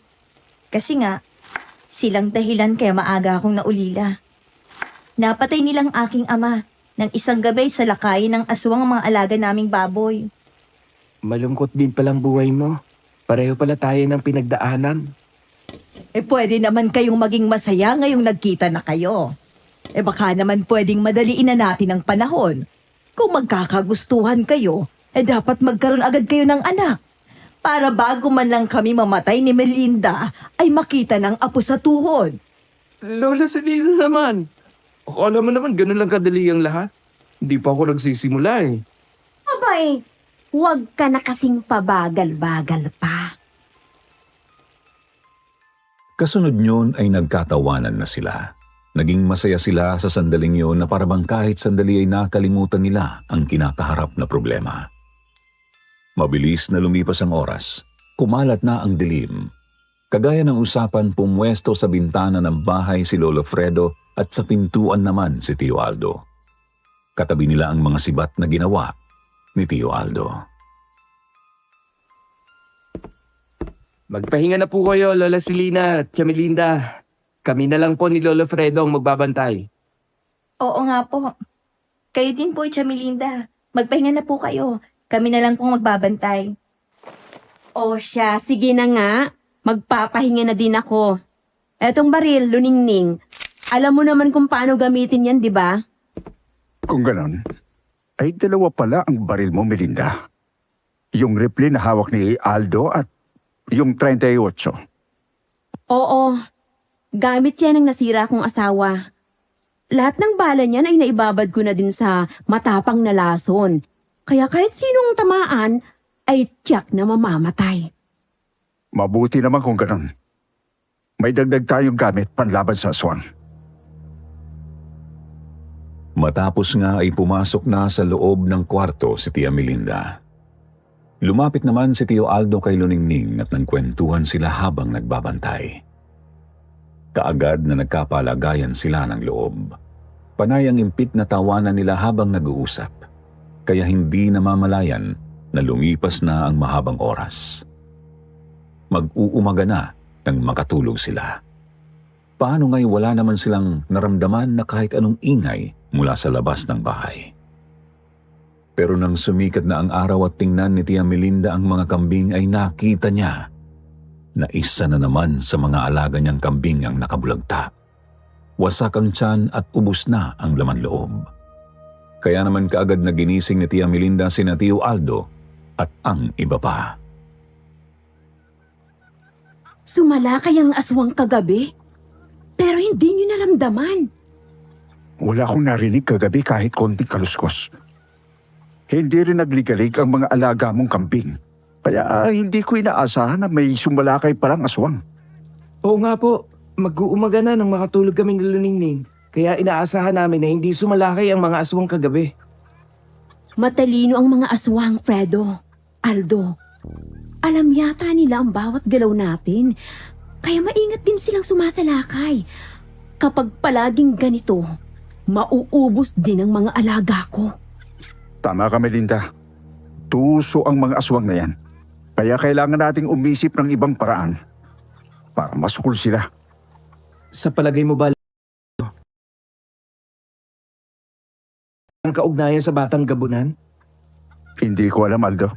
Kasi nga, silang dahilan kaya maaga akong naulila. Napatay nilang aking ama ng isang gabi sa lakayin ng aswang ang mga alaga naming baboy. Malungkot din palang buhay mo. Pareho pala tayo ng pinagdaanan. Eh pwede naman kayong maging masaya ngayong nagkita na kayo. Eh baka naman pwedeng madaliin na natin ang panahon. Kung magkakagustuhan kayo, eh dapat magkaroon agad kayo ng anak. Para bago man lang kami mamatay ni Melinda, ay makita ng apo sa tuhod. Lola Selina naman. Akala mo naman ganun lang kadali ang lahat. Hindi pa ako nagsisimula eh. Abay, huwag ka na kasing pabagal-bagal pa. Kasunod nyon ay nagkatawanan na sila. Naging masaya sila sa sandaling yun na parabang kahit sandali ay nakalimutan nila ang kinakaharap na problema. Mabilis na lumipas ang oras, kumalat na ang dilim. Kagaya ng usapan, pumwesto sa bintana ng bahay si Lolo Fredo at sa pintuan naman si Tio Aldo. Katabi nila ang mga sibat na ginawa ni Tio Aldo. Magpahinga na po kayo, Lola Selina at Melinda. Kami na lang po ni Lolo Fredo ang magbabantay. Oo nga po. Kayo din po, Melinda. Magpahinga na po kayo. Kami na lang pong magbabantay. O siya, sige na nga. Magpapahinga na din ako. Etong baril, Luningning. Alam mo naman kung paano gamitin yan, di ba? Kung ganon, ay dalawa pala ang baril mo, Melinda. Yung rifle na hawak ni Aldo at yung 38. Oo. Gamit yan ng nasira kong asawa. Lahat ng bala niyan ay naibabad ko na din sa matapang na lason. Kaya kahit sinong tamaan, ay tiyak na mamamatay. Mabuti naman kung ganon. May dagdag tayong gamit panlaban sa aswang. Matapos nga ay pumasok na sa loob ng kwarto si Tia Melinda. Lumapit naman si Tio Aldo kay Luningning at nagkwentuhan sila habang nagbabantay. Kaagad na nagkapalagayan sila ng loob. Panay ang impit na tawanan nila habang nag-uusap. Kaya hindi namamalayan na lumipas na ang mahabang oras. Mag-uumaga na nang makatulog sila. Paano nga'y wala naman silang naramdaman na kahit anong ingay mula sa labas ng bahay? Pero nang sumikat na ang araw at tingnan ni Tia Melinda ang mga kambing ay nakita niya na isa na naman sa mga alaga niyang kambing ang nakabulagta. Wasak ang tiyan at ubos na ang laman loob. Kaya naman kaagad na ginising ni Tia Melinda sina Tio Aldo at ang iba pa. Sumalakay ang aswang kagabi, pero hindi niyo naramdaman. Wala akong narinig kagabi kahit konting kaluskos. Hindi rin nagligalig ang mga alaga mong kambing. Kaya hindi ko inaasahan na may sumalakay palang aswang. Oo nga po, mag-uumaga na nang makatulog kaming Luningning. Kaya inaasahan namin na hindi sumalakay ang mga aswang kagabi. Matalino ang mga aswang, Fredo. Aldo. Alam yata nila ang bawat galaw natin. Kaya maingat din silang sumasalakay. Kapag palaging ganito, mauubos din ang mga alaga ko. Tama ka, Melinda. Tuso ang mga aswang na yan. Kaya kailangan nating umisip ng ibang paraan para masukol sila. Sa palagay mo ba, ang kaugnayan sa Batang Gabunan? Hindi ko alam, Aldo.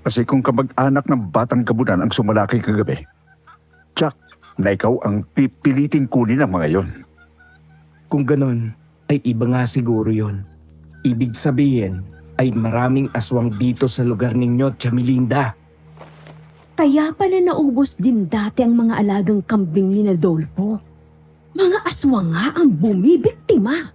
Kasi kung kamag-anak ng Batang Gabunan ang sumalakay kagabi, tsak na ikaw ang pipiliting kunin ng mga yon. Kung ganon, ay iba nga siguro yon. Ibig sabihin ay maraming aswang dito sa lugar ninyo, Melinda. Kaya pala naubos din dati ang mga alagang kambing ni Nadolfo. Mga aswang nga ang bumibiktima.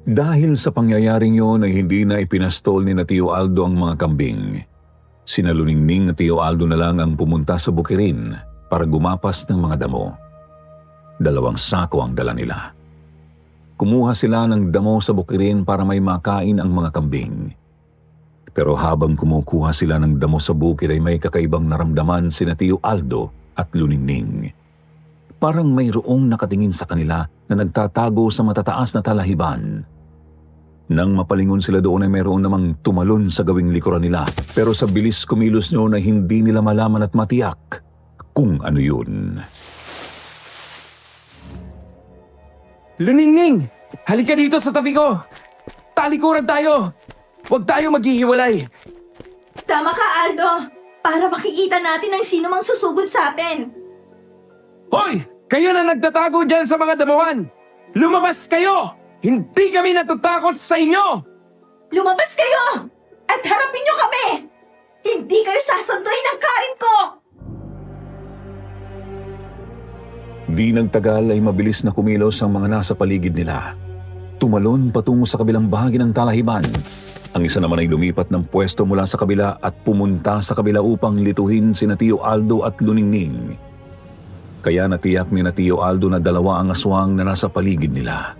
Dahil sa pangyayaring yon ay hindi na ipinastol ni na Tio Aldo ang mga kambing. Sinaluningning na Tio Aldo na lang ang pumunta sa bukirin para gumapas ng mga damo. 2 sako ang dala nila. Kumuha sila ng damo sa bukirin para may makain ang mga kambing. Pero habang kumukuha sila ng damo sa bukid ay may kakaibang naramdaman sina Tio Aldo at Luningning. Parang mayroong nakatingin sa kanila na nagtatago sa matataas na talahiban. Nang mapalingon sila doon ay mayroon namang tumalon sa gawing likuran nila, pero sa bilis kumilos nyo na hindi nila malaman at matiyak kung ano yun. Luningning! Halika dito sa tabi ko! Talikuran tayo! Huwag tayo maghihiwalay! Tama ka, Aldo. Para makikita natin ang sino mang susugod sa atin. Hoy! Kayo na nagtatago dyan sa mga damuhan! Lumabas kayo! Hindi kami natatakot sa inyo! Lumabas kayo! At harapin niyo kami! Hindi kayo sasanduin ng karin ko! Di nagtagal ay mabilis na kumilos ang mga nasa paligid nila. Tumalon patungo sa kabilang bahagi ng talahiban. Ang isa naman ay lumipat ng pwesto mula sa kabila at pumunta sa kabila upang lituhin sina Tio Aldo at Luningning. Kaya natiyak ni na Tio Aldo na 2 ang aswang na nasa paligid nila.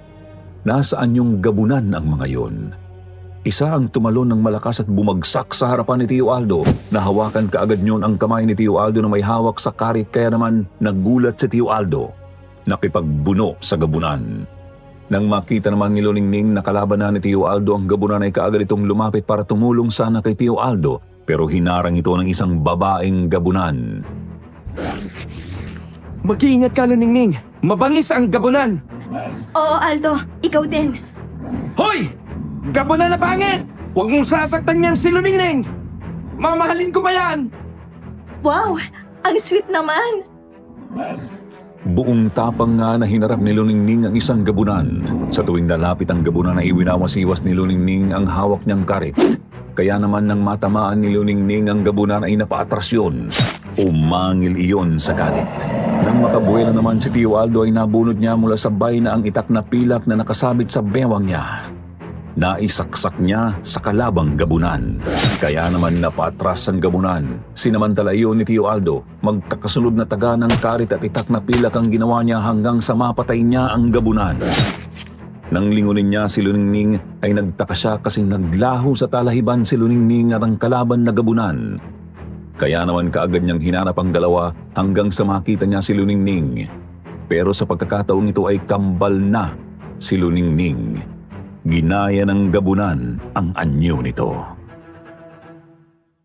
Nasaan yung gabunan ang mga yon? Isa ang tumalon ng malakas at bumagsak sa harapan ni Tio Aldo. Nahawakan kaagad nyon ang kamay ni Tio Aldo na may hawak sa karit kaya naman nagulat si Tio Aldo. Nakipagbuno sa gabunan. Nang makita naman ni Luningning na kalaban na ni Tio Aldo ang gabunan ay kaagad itong lumapit para tumulong sana kay Tio Aldo pero hinarang ito ng isang babaeng gabunan. Mag-iingat ka, Luningning! Mabangis ang gabunan! Oo, Aldo. Ikaw din. Hoy! Gabunan na pangit! Huwag mong sasaktan niyang si Luningning! Mamahalin ko pa yan! Wow! Ang sweet naman! Buong tapang nga na hinarap ni Luningning ang isang gabunan. Sa tuwing lalapit ang gabunan ay iwinawasiwas ni Luningning ang hawak niyang karit. Kaya naman nang matamaan ni Luningning ang gabunan ay napaatras yun. Umangil iyon sa galit. Nang makabuela naman si Tio Aldo ay nabunod niya mula sa bayna ang itak na pilak na nakasabit sa bewang niya. Naisaksak niya sa kalabang gabunan. Kaya naman napaatras ang gabunan. Sinamantala iyon ni Tio Aldo. Magkakasunod na taga ng karit at itak na pilak ang ginawa niya hanggang sa mapatay niya ang gabunan. Nang lingunin niya si Luningning ay nagtaka siya kasing naglaho sa talahiban si Luningning at ang kalaban na gabunan. Kaya naman kaagad niyang hinanap ang dalawa hanggang sa makita niya si Luningning. Pero sa pagkakataong ito ay kambal na si Luningning. Ginaya ng gabunan ang anyo nito.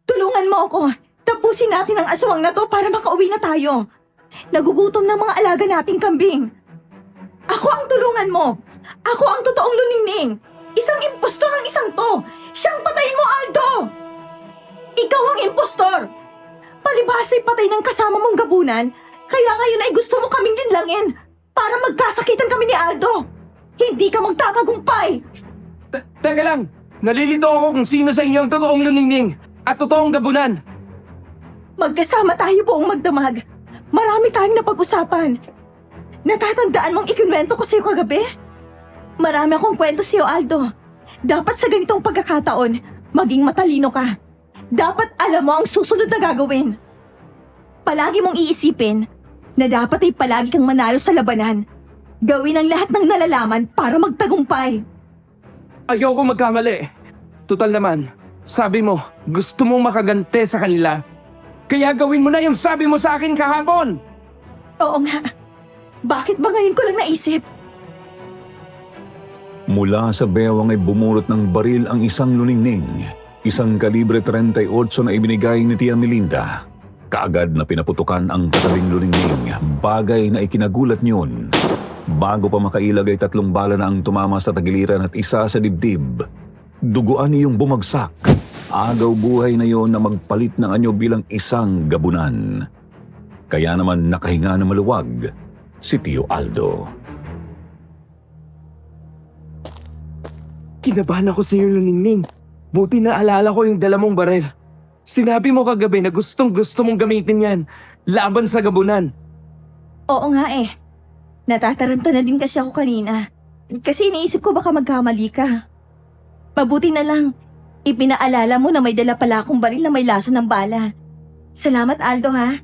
Tulungan mo ako. Tapusin natin ang aswang na to para makauwi na tayo. Nagugutom ng mga alaga nating kambing. Ako ang tulungan mo. Ako ang totoong Luningning. Isang impostor ang isang to. Siyang patayin mo, Aldo. Ikaw ang impostor. Palibhasa'y patay ng kasama mong gabunan, kaya ngayon ay gusto mo kaming linlangin para magkasakitan kami ni Aldo. Hindi ka magtatagumpay. Teka lang! Nalilito ako kung sino sa inyo ang totoong Luningning at totoong gabunan. Magkasama tayo buong magdamag. Marami tayong napag-usapan. Natatandaan mong ikinwento ko sa'yo kagabi? Marami akong kwento sa'yo, Aldo. Dapat sa ganitong pagkakataon, maging matalino ka. Dapat alam mo ang susunod na gagawin. Palagi mong iisipin na dapat ay palagi kang manalo sa labanan. Gawin ang lahat ng nalalaman para magtagumpay. Ayoko magkamali. Tutal naman, sabi mo, gusto mong makagante sa kanila. Kaya gawin mo na yung sabi mo sa akin kahapon. Oo nga. Bakit ba ngayon ko lang naisip? Mula sa bewang ay bumurot ng baril ang isang Luningning. Isang kalibre 38 na ibinigay ni Tia Melinda. Kaagad na pinaputukan ang katabing Luningning, bagay na ikinagulat niyon. Bago pa makailag ay 3 bala na ang tumama sa tagiliran at isa sa dibdib. Duguan niyong bumagsak. Agaw buhay na yon na magpalit ng anyo bilang isang gabunan. Kaya naman nakahinga na maluwag si Tio Aldo. Kinabahan ako sa iyo, Luningning. Buti na alala ko yung dala mong baril. Sinabi mo kagabi na gustong gusto mong gamitin yan. Laban sa gabunan. Oo nga eh. Natataranta na din kasi ako kanina. Kasi iniisip ko baka magkamali ka. Mabuti na lang. Ipinaalala mo na may dala pala akong baril na may laso ng bala. Salamat, Aldo, ha?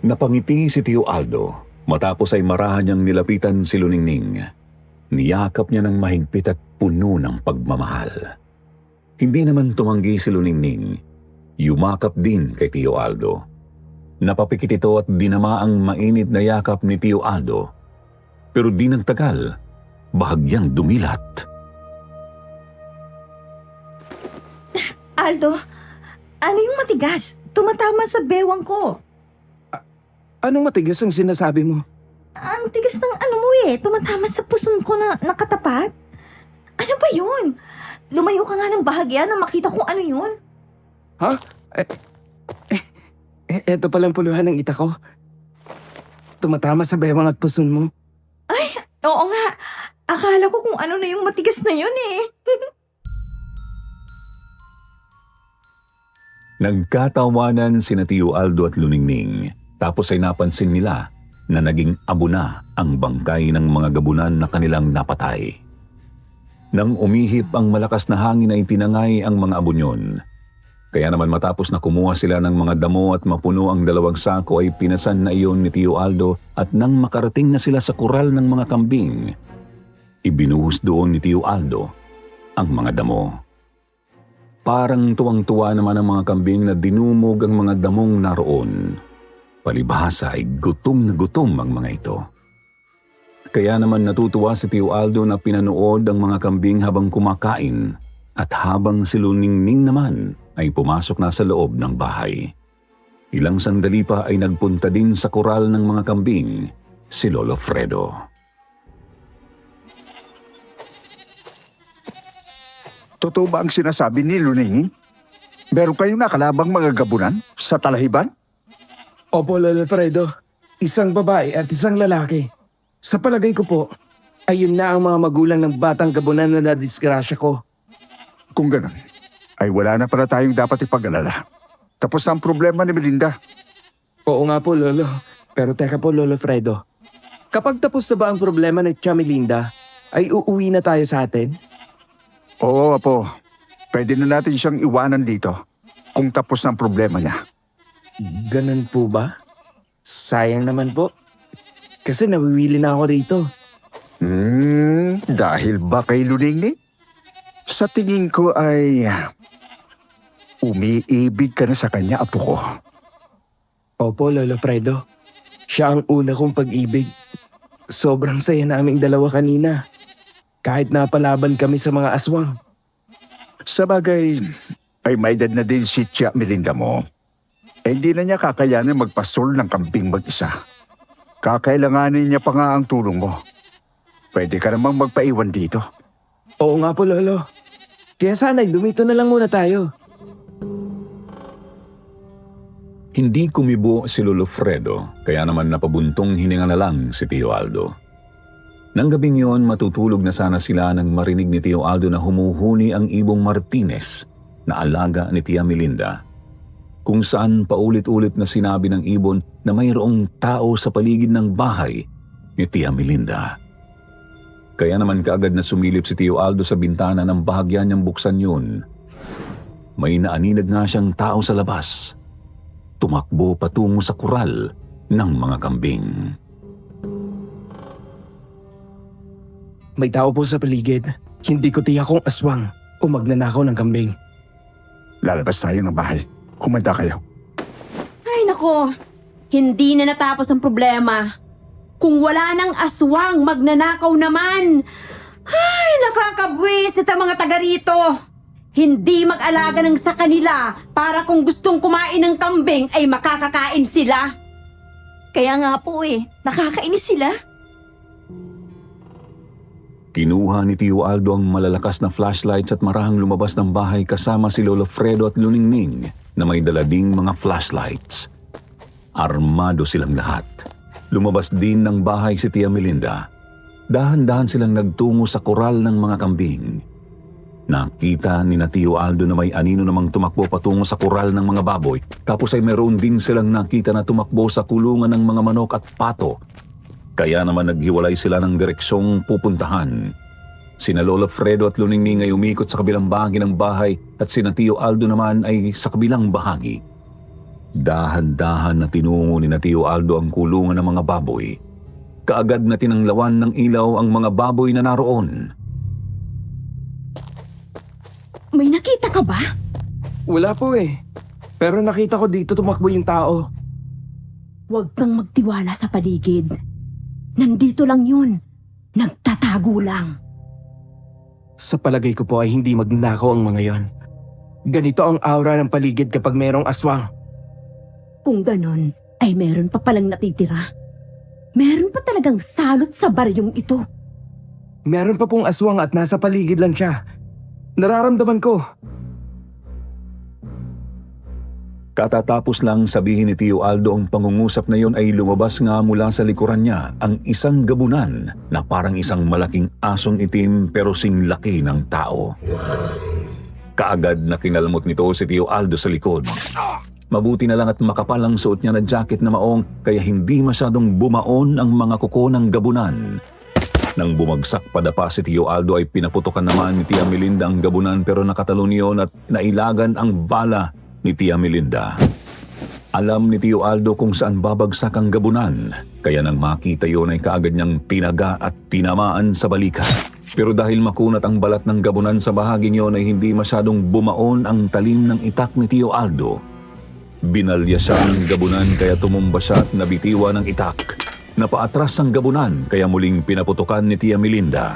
Napangiti si Tio Aldo matapos ay marahan niyang nilapitan si Luningning. Niyakap niya ng mahigpit at puno ng pagmamahal. Hindi naman tumanggi si Luningning. Yumakap din kay Tio Aldo. Napapikit ito at dinama ang mainit na yakap ni Tio Aldo. Pero di nagtagal, bahagyang dumilat. Aldo, ano yung matigas? Tumatama sa bewang ko. Anong matigas ang sinasabi mo? Ang tigas ng ano mo eh. Tumatama sa puson ko na nakatapat. Ano ba yun? Lumayo ka nga ng bahagya na makita kung ano yun. Ha? Eto palang puluhan ng ita ko. Tumatama sa bewang at puson mo. Oo nga. Akala ko kung ano na yung matigas na yun eh. Nagkatawanan sina Tio Aldo at Luningning, tapos ay napansin nila na naging abo na ang bangkay ng mga gabunan na kanilang napatay. Nang umihip ang malakas na hangin ay tinangay ang mga abo niyon. Kaya naman matapos na kumuha sila ng mga damo at mapuno ang 2 sako ay pinasan na iyon ni Tio Aldo at nang makarating na sila sa kural ng mga kambing, ibinuhos doon ni Tio Aldo ang mga damo. Parang tuwang-tuwa naman ang mga kambing na dinumog ang mga damong naroon. Palibhasa ay gutom na gutom ang mga ito. Kaya naman natutuwa si Tio Aldo na pinanood ang mga kambing habang kumakain at habang si Luningning naman ay pumasok na sa loob ng bahay. Ilang sandali pa ay nagpunta din sa koral ng mga kambing si Lolo Fredo. Totoo ba ang sinasabi ni Luningning? Meron kayong nakalabang mga gabunan sa talahiban? Opo, Lolo Fredo. Isang babae at isang lalaki. Sa palagay ko po, ayun na ang mga magulang ng batang gabunan na nadisgrasya ko. Kung ganun, ay wala na pala tayong dapat ipag-alala. Tapos na ang problema ni Melinda. Oo nga po, Lolo. Pero teka po, Lolo Fredo. Kapag tapos na ba ang problema ni Tia Melinda, ay uuwi na tayo sa atin? Oo, Apo. Pwede na natin siyang iwanan dito kung tapos na ang problema niya. Ganun po ba? Sayang naman po. Kasi nawiwili na ako rito. Dahil ba kay Luningning? Sa tingin ko ay umiibig ka na sa kanya, Apo ko. Opo, Lolo Fredo. Siya ang una kong pag-ibig. Sobrang saya naming dalawa kanina. Kahit napalaban kami sa mga aswang. Sa bagay, ay may edad na din si Tia Melinda mo. Hindi na niya kakayanin magpasol ng kambing mag-isa. Kakailanganin niya pa nga ang tulong mo. Pwede ka namang magpaiwan dito. Oo nga po, Lolo. Kaya sana'y dumito na lang muna tayo. Hindi kumibo si Lolo Fredo, kaya naman napabuntong hininga na lang si Tio Aldo. Nang gabing yon, matutulog na sana sila nang marinig ni Tio Aldo na humuhuni ang ibong Martinez na alaga ni Tia Melinda. Kung saan paulit-ulit na sinabi ng ibon na mayroong tao sa paligid ng bahay ni Tia Melinda. Kaya naman kaagad na sumilip si Tio Aldo sa bintana ng bahagya niyang buksan yun. May naaninag nga siyang tao sa labas. Tumakbo patungo sa kural ng mga kambing. May tao po sa paligid. Hindi ko tiyak kung aswang o magnanakaw ng kambing. Lalabas tayo ng bahay. Kumanda kayo. Ay nako, hindi na natapos ang problema. Kung wala nang aswang, magnanakaw naman. Ay, nakakabwisit ang mga taga rito. Hindi mag-alaga ng sa kanila para kung gustong kumain ng kambing ay makakakain sila. Kaya nga po eh, nakakainis sila. Kinuha ni Tio Aldo ang malalakas na flashlights at marahang lumabas ng bahay kasama si Lolo Fredo at Luningning na may dalading mga flashlights. Armado silang lahat. Lumabas din ng bahay si Tia Melinda. Dahan-dahan silang nagtungo sa koral ng mga kambing. Nakita ni na Tio Aldo na may anino namang tumakbo patungo sa kural ng mga baboy. Tapos ay meron din silang nakita na tumakbo sa kulungan ng mga manok at pato. Kaya naman naghiwalay sila ng direksyong pupuntahan. Sina Lolo Fredo at Luningning ay umikot sa kabilang bahagi ng bahay at sina Tio Aldo naman ay sa kabilang bahagi. Dahan-dahan na tinungo ni na Tio Aldo ang kulungan ng mga baboy. Kaagad na tinanglawan ng ilaw ang mga baboy na naroon. May nakita ka ba? Wala po eh. Pero nakita ko dito tumakbo yung tao. Huwag kang magtiwala sa paligid. Nandito lang yun. Nagtatago lang. Sa palagay ko po ay hindi magnakaw ang mga yon. Ganito ang aura ng paligid kapag merong aswang. Kung ganon, ay meron pa palang natitira. Meron pa talagang salot sa baryong ito. Meron pa pong aswang at nasa paligid lang siya. Nararamdaman ko. Katatapos lang sabihin ni Tio Aldo ang pangungusap na yon ay lumabas nga mula sa likuran niya ang isang gabunan na parang isang malaking asong itim pero singlaki ng tao. Kaagad na kinalmot nito si Tio Aldo sa likod. Mabuti na lang at makapal ang suot niya na jacket na maong kaya hindi masyadong bumaon ang mga kuko ng gabunan. Nang bumagsak padapa si Tio Aldo ay pinaputokan naman ni Tia Melinda ang gabunan pero nakatalon yun at nailagan ang bala ni Tia Melinda. Alam ni Tio Aldo kung saan babagsak ang gabunan, kaya nang makita yun ay kaagad niyang tinaga at tinamaan sa balikat. Pero dahil makunat ang balat ng gabunan sa bahaging yun ay hindi masyadong bumaon ang talim ng itak ni Tio Aldo. Binalya siya ng gabunan kaya tumumba siya at nabitiwa ng itak. Napaatras ang gabunan kaya muling pinaputukan ni Tia Melinda.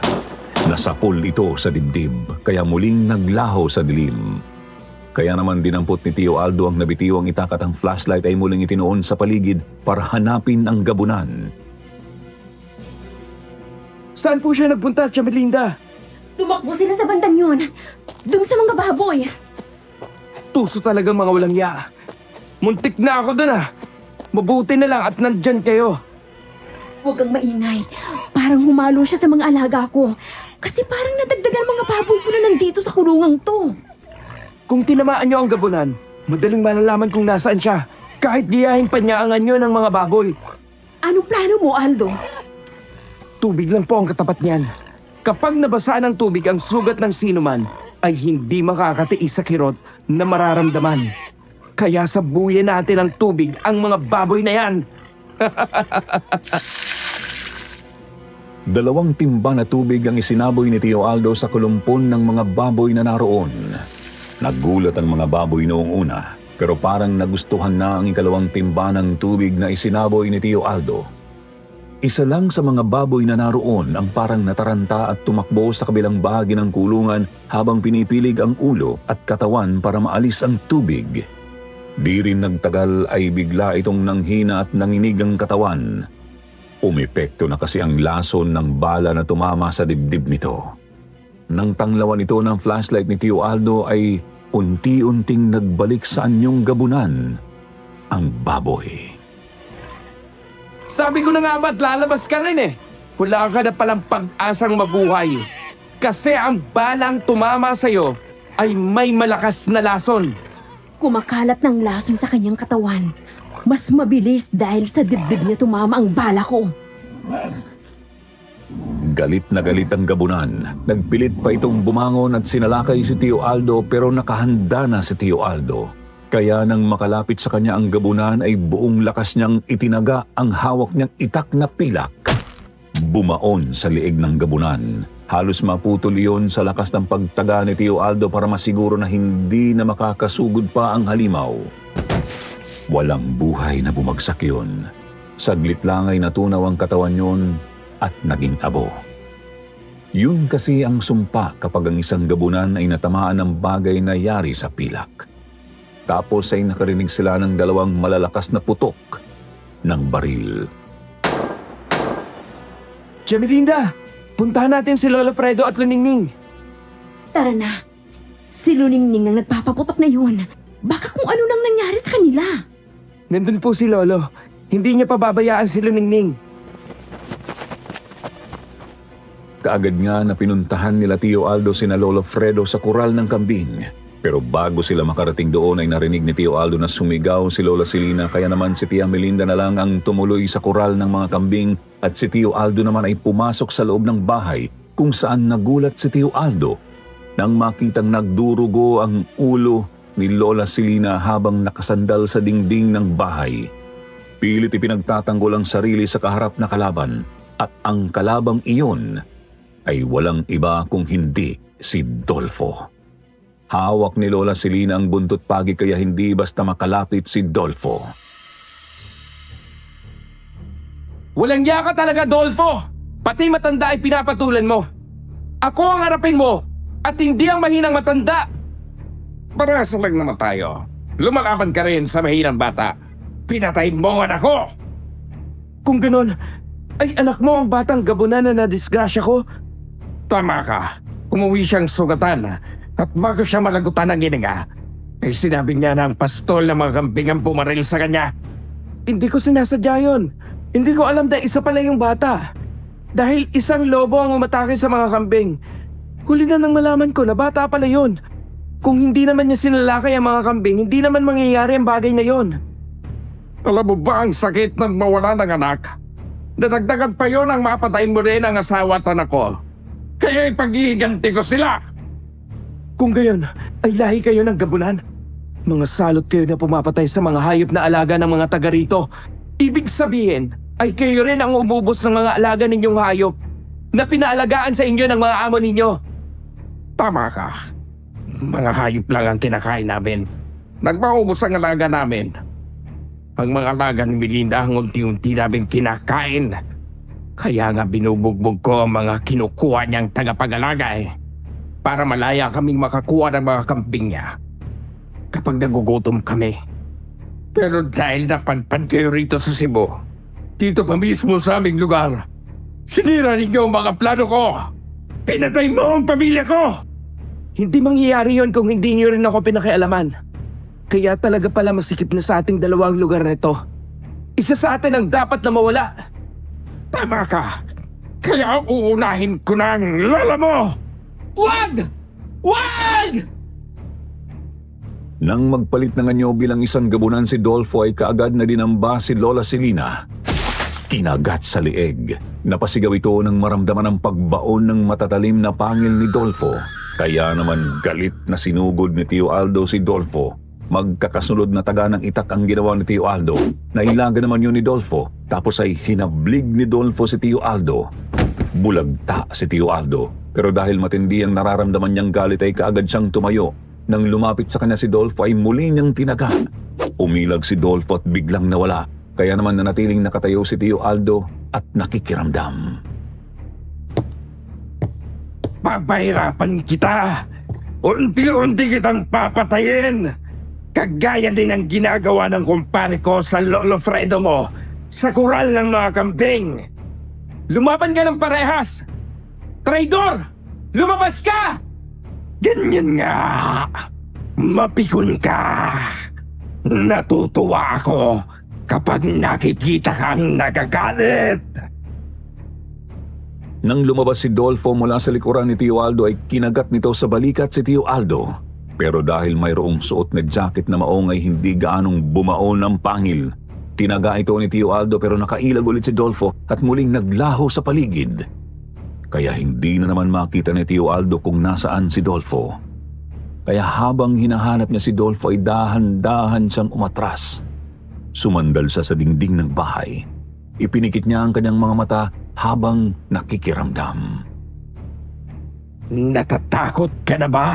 Nasapol ito sa dibdib kaya muling naglaho sa dilim. Kaya naman dinampot ni Tio Aldo ang nabitiwang itak at ang flashlight ay muling itinuon sa paligid para hanapin ang gabunan. Saan po siya nagpunta, Tia Melinda? Tumakbo sila sa bandang yun. Doon sa mga baboy. Tuso talagang mga walang ya. Muntik na ako doon Mabuti na lang at nandyan kayo. Huwag kang maingay. Parang humalo siya sa mga alaga ko. Kasi parang nadagdagan mga baboy ko na nandito sa kulungang to. Kung tinamaan niyo ang gabunan, madaling malalaman kung nasaan siya. Kahit giyahin pa niya ang anyo ng mga baboy. Anong plano mo, Aldo? Tubig lang po ang katapat niyan. Kapag nabasa ng tubig ang sugat ng sinuman, ay hindi makakatiis sa kirot na mararamdaman. Kaya sabuyan natin ng tubig ang mga baboy na yan. 2 timba na tubig ang isinaboy ni Tio Aldo sa kulumpon ng mga baboy na naroon. Nagulat ang mga baboy noong una, pero parang nagustuhan na ang 2 timba ng tubig na isinaboy ni Tio Aldo. Isa lang sa mga baboy na naroon ang parang nataranta at tumakbo sa kabilang bahagi ng kulungan habang pinipilig ang ulo at katawan para maalis ang tubig. Di rin nagtagal ay bigla itong nanghina at nanginig ang katawan. Umepekto na kasi ang lason ng bala na tumama sa dibdib nito. Nang tanglawan ito ng flashlight ni Tio Aldo ay unti-unting nagbalik sa anyong gabunan ang baboy. Sabi ko na nga ba't lalabas ka rin Wala ka na palang pag-asang mabuhay. Kasi ang balang tumama sa'yo ay may malakas na lason. Kumakalat ng lason sa kanyang katawan. Mas mabilis dahil sa dibdib niya tumama ang bala ko. Galit na galit ang gabunan. Nagpilit pa itong bumangon at sinalakay si Tio Aldo pero nakahanda na si Tio Aldo. Kaya nang makalapit sa kanya ang gabunan ay buong lakas niyang itinaga ang hawak niyang itak na pilak. Bumaon sa liig ng gabunan. Halos maputol iyon sa lakas ng pagtaga ni Tio Aldo para masiguro na hindi na makakasugod pa ang halimaw. Walang buhay na bumagsak yun. Saglit lang ay natunaw ang katawan yun at naging abo. Yun kasi ang sumpa kapag ang isang gabunan ay natamaan ng bagay na yari sa pilak. Tapos ay nakarinig sila ng 2 malalakas na putok ng baril. Tia Melinda, puntahan natin si Lolo Fredo at Luningning. Tara na. Si Luningning ang nagpapaputok na yun. Baka kung ano nang nangyari sa kanila. Nandun po si Lolo. Hindi niya pababayaan si Luningning. Kaagad nga na pinuntahan nila Tio Aldo sina Lolo Fredo sa kural ng kambing. Pero bago sila makarating doon ay narinig ni Tio Aldo na sumigaw si Lola Silina, kaya naman si Tia Melinda na lang ang tumuloy sa kural ng mga kambing at si Tio Aldo naman ay pumasok sa loob ng bahay kung saan nagulat si Tio Aldo nang makitang nagdurugo ang ulo ni Lola Silina habang nakasandal sa dingding ng bahay. Pilit ipinagtatanggol ang sarili sa kaharap na kalaban at ang kalabang iyon ay walang iba kung hindi si Dolfo. Hawak ni Lola Silina ang buntot pagi kaya hindi basta makalapit si Dolfo. Walang niya ka talaga, Dolfo! Pati matanda ay pinapatulan mo. Ako ang harapin mo at hindi ang mahinang matanda. Parehas lang naman tayo. Lumalaban ka rin sa mahinang bata. Pinatay mo ang anak ko! Kung ganon, ay anak mo ang batang gabunan na nadisgrasya ko? Tama ka. Umuwi siyang sugatan at bago siya malagutan ng gininga, ay sinabi niya ng pastol ng mga kambing ang pumaril sa kanya. Hindi ko sinasadya yun. Hindi ko alam na isa pala yung bata. Dahil isang lobo ang umatake sa mga kambing. Huli na nang malaman ko na bata pala yun. Kung hindi naman niya sinalakay ang mga kambing, hindi naman mangyayari ang bagay na yon. Alam mo ba ang sakit ng mawala ng anak? Dadagdagan pa yon ang mapatayin mo rin ang asawa at anak ko. Kaya ipag-iiganti ko sila. Kung gayon, ay lahi kayo ng gabunan. Mga salot kayo na pumapatay sa mga hayop na alaga ng mga taga rito. Ibig sabihin, ay kayo rin ang umubos ng mga alaga ninyong hayop na pinaalagaan sa inyo ng mga amo ninyo. Tama ka. Mga hayop lang ang kinakain namin. Nagmaubos ang alaga namin. Ang mga alaga ni Melinda ang unti-unti namin kinakain. Kaya nga binubugbog ko ang mga kinukuha niyang tagapag-alaga para malaya kaming makakuha ng mga kambing niya kapag nagugutom kami. Pero dahil napadpad kayo rito sa Cebu, dito pa mismo sa aming lugar, sinira ninyo ang mga plano ko. Pinatay mo ang pamilya ko. Hindi mangyayari yon kung hindi niyo rin ako pinakialaman. Kaya talaga pala masikip na sa ating dalawang lugar na ito. Isa sa atin ang dapat na mawala. Tama ka. Kaya uunahin ko na ang lola mo. Wag! Wag! Nang magpalit ng anyo bilang isang gabunan si Dolfo ay kaagad na dinamba si Lola Silina. Kinagat sa lieg. Napasigaw ito nang maramdaman ang pagbaon ng matatalim na pangil ni Dolfo. Kaya naman galit na sinugod ni Tio Aldo si Dolfo. Magkakasunod na taga ng itak ang ginawa ni Tio Aldo. Nailaga naman yun ni Dolfo. Tapos ay hinablig ni Dolfo si Tio Aldo. Bulagta si Tio Aldo. Pero dahil matindi ang nararamdaman niyang galit ay kaagad siyang tumayo. Nang lumapit sa kanya si Dolfo ay muli niyang tinaga. Umilag si Dolfo at biglang nawala. Kaya naman nanatiling nakatayo si Tio Aldo at nakikiramdam. Papahirapan kita. Unti-unti kitang papatayin. Kagaya din ang ginagawa ng kumpare ko sa Lolo Fredo mo sa kural ng mga kambing. Lumaban ka ng parehas. Traidor! Lumabas ka! Ganyan nga. Mapikon ka. Natutuwa ako kapag nakikita kang nagagalit. Nang lumabas si Dolfo mula sa likuran ni Tio Aldo ay kinagat nito sa balikat si Tio Aldo. Pero dahil mayroong suot na jacket na maong ay hindi gaanong bumaon ang pangil. Tinaga ito ni Tio Aldo pero nakailag ulit si Dolfo at muling naglaho sa paligid. Kaya hindi na naman makita ni Tio Aldo kung nasaan si Dolfo. Kaya habang hinahanap niya si Dolfo ay dahan-dahan siyang umatras. Sumandal siya sa dingding ng bahay. Ipinikit niya ang kanyang mga mata habang nakikiramdam. Natatakot ka na ba?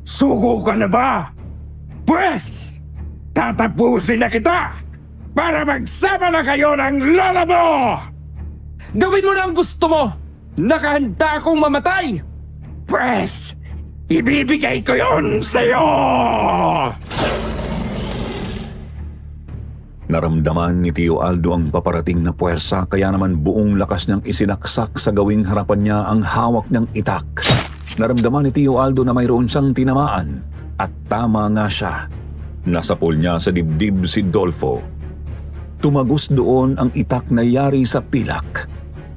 Sugo ka na ba? Pwes, tatapusin na kita para magsama na kayo ng lola mo! Gawin mo na ang gusto mo! Nakahanda akong mamatay! Pwes, ibibigay ko yon sa'yo! Naramdaman ni Tio Aldo ang paparating na puwersa kaya naman buong lakas niyang isinaksak sa gawing harapan niya ang hawak niyang itak. Naramdaman ni Tio Aldo na mayroon siyang tinamaan at tama nga siya. Nasapol niya sa dibdib si Dolfo. Tumagos doon ang itak na yari sa pilak.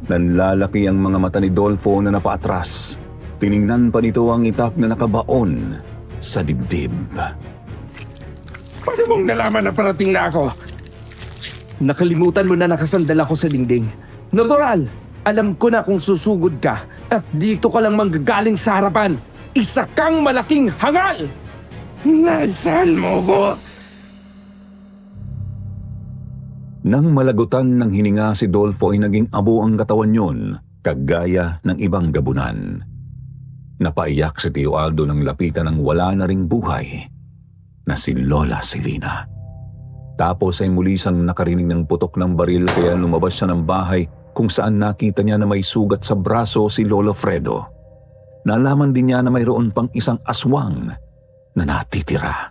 Nanlalaki ang mga mata ni Dolfo na napaatras. Tiningnan pa nito ang itak na nakabaon sa dibdib. Paano mong nalaman na parating na ako? Nakalimutan mo na nakasandal ako sa dingding. Natural, alam ko na kung susugod ka at dito ka lang manggagaling sa harapan. Isa kang malaking hangal! Nasaan mo ko? Nang malagutan ng hininga si Dolfo ay naging abo ang katawan yon, kagaya ng ibang gabunan. Napaiyak si Tio Aldo nang lapitan ng wala na ring buhay na si Lola Silina. Tapos ay muli siyang nakarinig ng putok ng baril kaya lumabas siya ng bahay kung saan nakita niya na may sugat sa braso si Lolo Fredo. Nalaman din niya na mayroon pang isang aswang na natitira.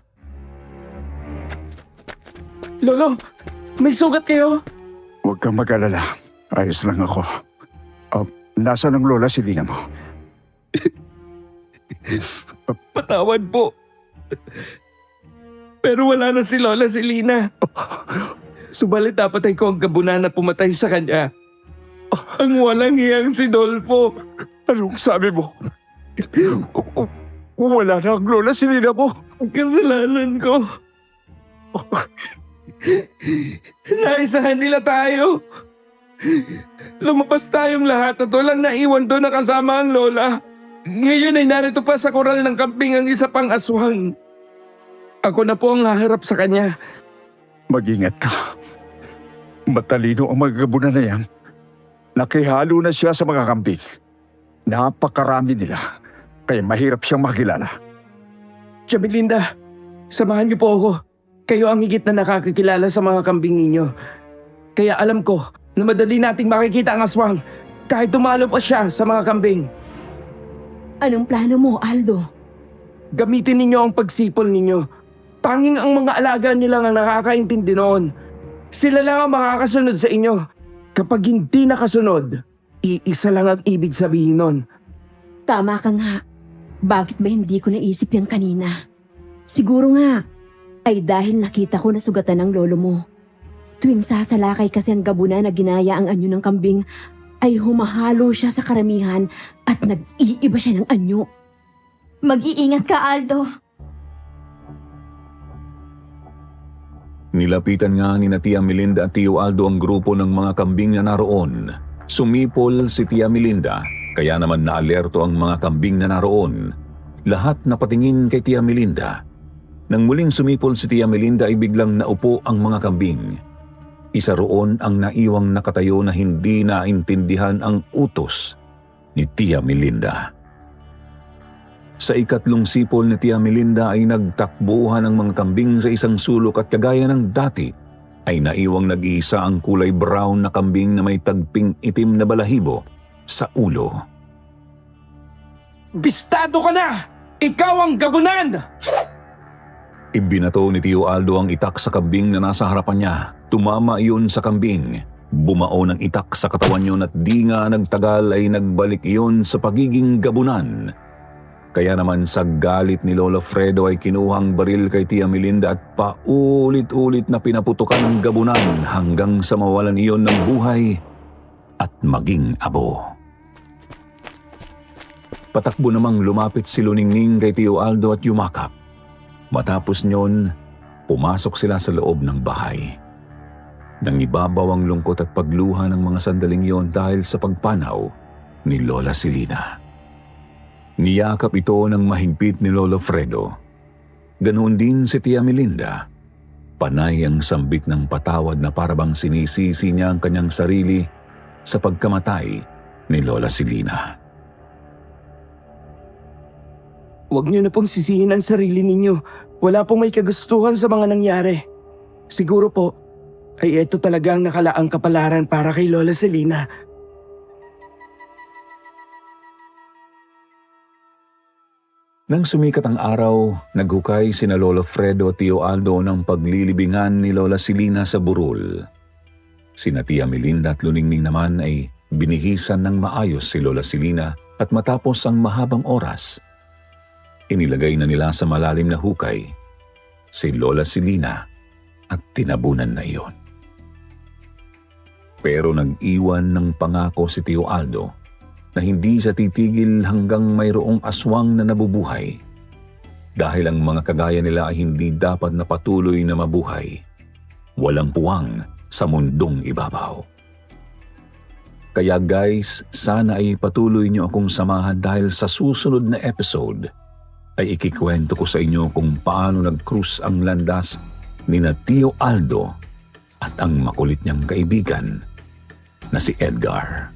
Lolo, may sugat kayo? Huwag kang mag-alala. Ayos lang ako. Nasaan ang Lola Silina mo? Patawad po. Pero wala na si Lola Silina. Subalit dapat ay ko ang gabunan na pumatay sa kanya. Ang walang hiyang si Dolfo. Anong sabi mo? Wala na ang Lola Silina mo. Ang kasalanan ko. Naisahan nila tayo. Lumabas tayong lahat at walang naiwan doon na kasama ang Lola. Ngayon ay narito pa sa koral ng camping ang isa pang aswang. Ako na po ang haharap sa kanya. Mag-ingat ka. Matalino ang mga gabunan na yan. Nakihalo na siya sa mga kambing. Napakarami nila. Kaya mahirap siyang makilala. Tia Melinda, samahan niyo po ako. Kayo ang higit na nakakakilala sa mga kambing ninyo. Kaya alam ko na madali nating makikita ang aswang kahit dumalo pa siya sa mga kambing. Anong plano mo, Aldo? Gamitin ninyo ang pagsipol ninyo. Tanging ang mga alaga nila ang nakakaintindi noon. Sila lang ang makakasunod sa inyo. Kapag hindi nakasunod, iisa lang ang ibig sabihin nun. Tama ka nga. Bakit ba hindi ko naisip yan kanina? Siguro nga, ay dahil nakita ko na sugatan ng lolo mo. Tuwing sasalakay kasi ang gabunan na ginaya ang anyo ng kambing, ay humahalo siya sa karamihan at nag-iiba siya ng anyo. Mag-iingat ka, Aldo. Nilapitan nga ni na Tia Melinda at Tio Aldo ang grupo ng mga kambing na naroon. Sumipol si Tia Melinda, kaya naman naalerto ang mga kambing na naroon. Lahat napatingin kay Tia Melinda. Nang muling sumipol si Tia Melinda ay biglang naupo ang mga kambing. Isa roon ang naiwang nakatayo na hindi naintindihan ang utos ni Tia Melinda. Sa ikatlong sipol ni Tia Melinda ay nagtakbuhan ang mga kambing sa isang sulok at kagaya ng dati ay naiwang nag-iisa ang kulay brown na kambing na may tagping itim na balahibo sa ulo. Bistado ka na! Ikaw ang gabunan! Ibinato ni Tio Aldo ang itak sa kambing na nasa harapan niya. Tumama iyon sa kambing. Bumao ng itak sa katawan yun at di nga nagtagal ay nagbalik iyon sa pagiging gabunan. Kaya naman sa galit ni Lolo Fredo ay kinuhang baril kay Tia Melinda at paulit-ulit na pinaputukan ng gabunan hanggang sa mawalan iyon ng buhay at maging abo. Patakbo namang lumapit si Luningning kay Tio Aldo at yumakap. Matapos nyon, pumasok sila sa loob ng bahay. Nang ibabaw ang lungkot at pagluha ng mga sandaling yon dahil sa pagpanaw ni Lola Silina. Niyakap ito ng mahigpit ni Lolo Fredo. Ganoon din si Tia Melinda. Panay ang sambit ng patawad na parabang sinisisi niya ang kanyang sarili sa pagkamatay ni Lola Silina. Huwag niyo na pong sisihin ang sarili ninyo. Wala pong may kagustuhan sa mga nangyari. Siguro po, ay ito talaga ang nakalaang kapalaran para kay Lola Silina. Nang sumikat ang araw, naghukay sina Lolo Fredo at Tio Aldo ng paglilibingan ni Lola Silina sa burol. Sina Tia Melinda at Luningning naman ay binihisan ng maayos si Lola Silina at matapos ang mahabang oras, inilagay na nila sa malalim na hukay si Lola Silina at tinabunan na iyon. Pero nag-iwan ng pangako si Tio Aldo na hindi siya titigil hanggang mayroong aswang na nabubuhay. Dahil ang mga kagaya nila ay hindi dapat na patuloy na mabuhay. Walang puwang sa mundong ibabaw. Kaya guys, sana ay patuloy niyo akong samahan dahil sa susunod na episode ay ikikwento ko sa inyo kung paano nag-cruise ang landas ni na Tio Aldo at ang makulit niyang kaibigan na si Edgar.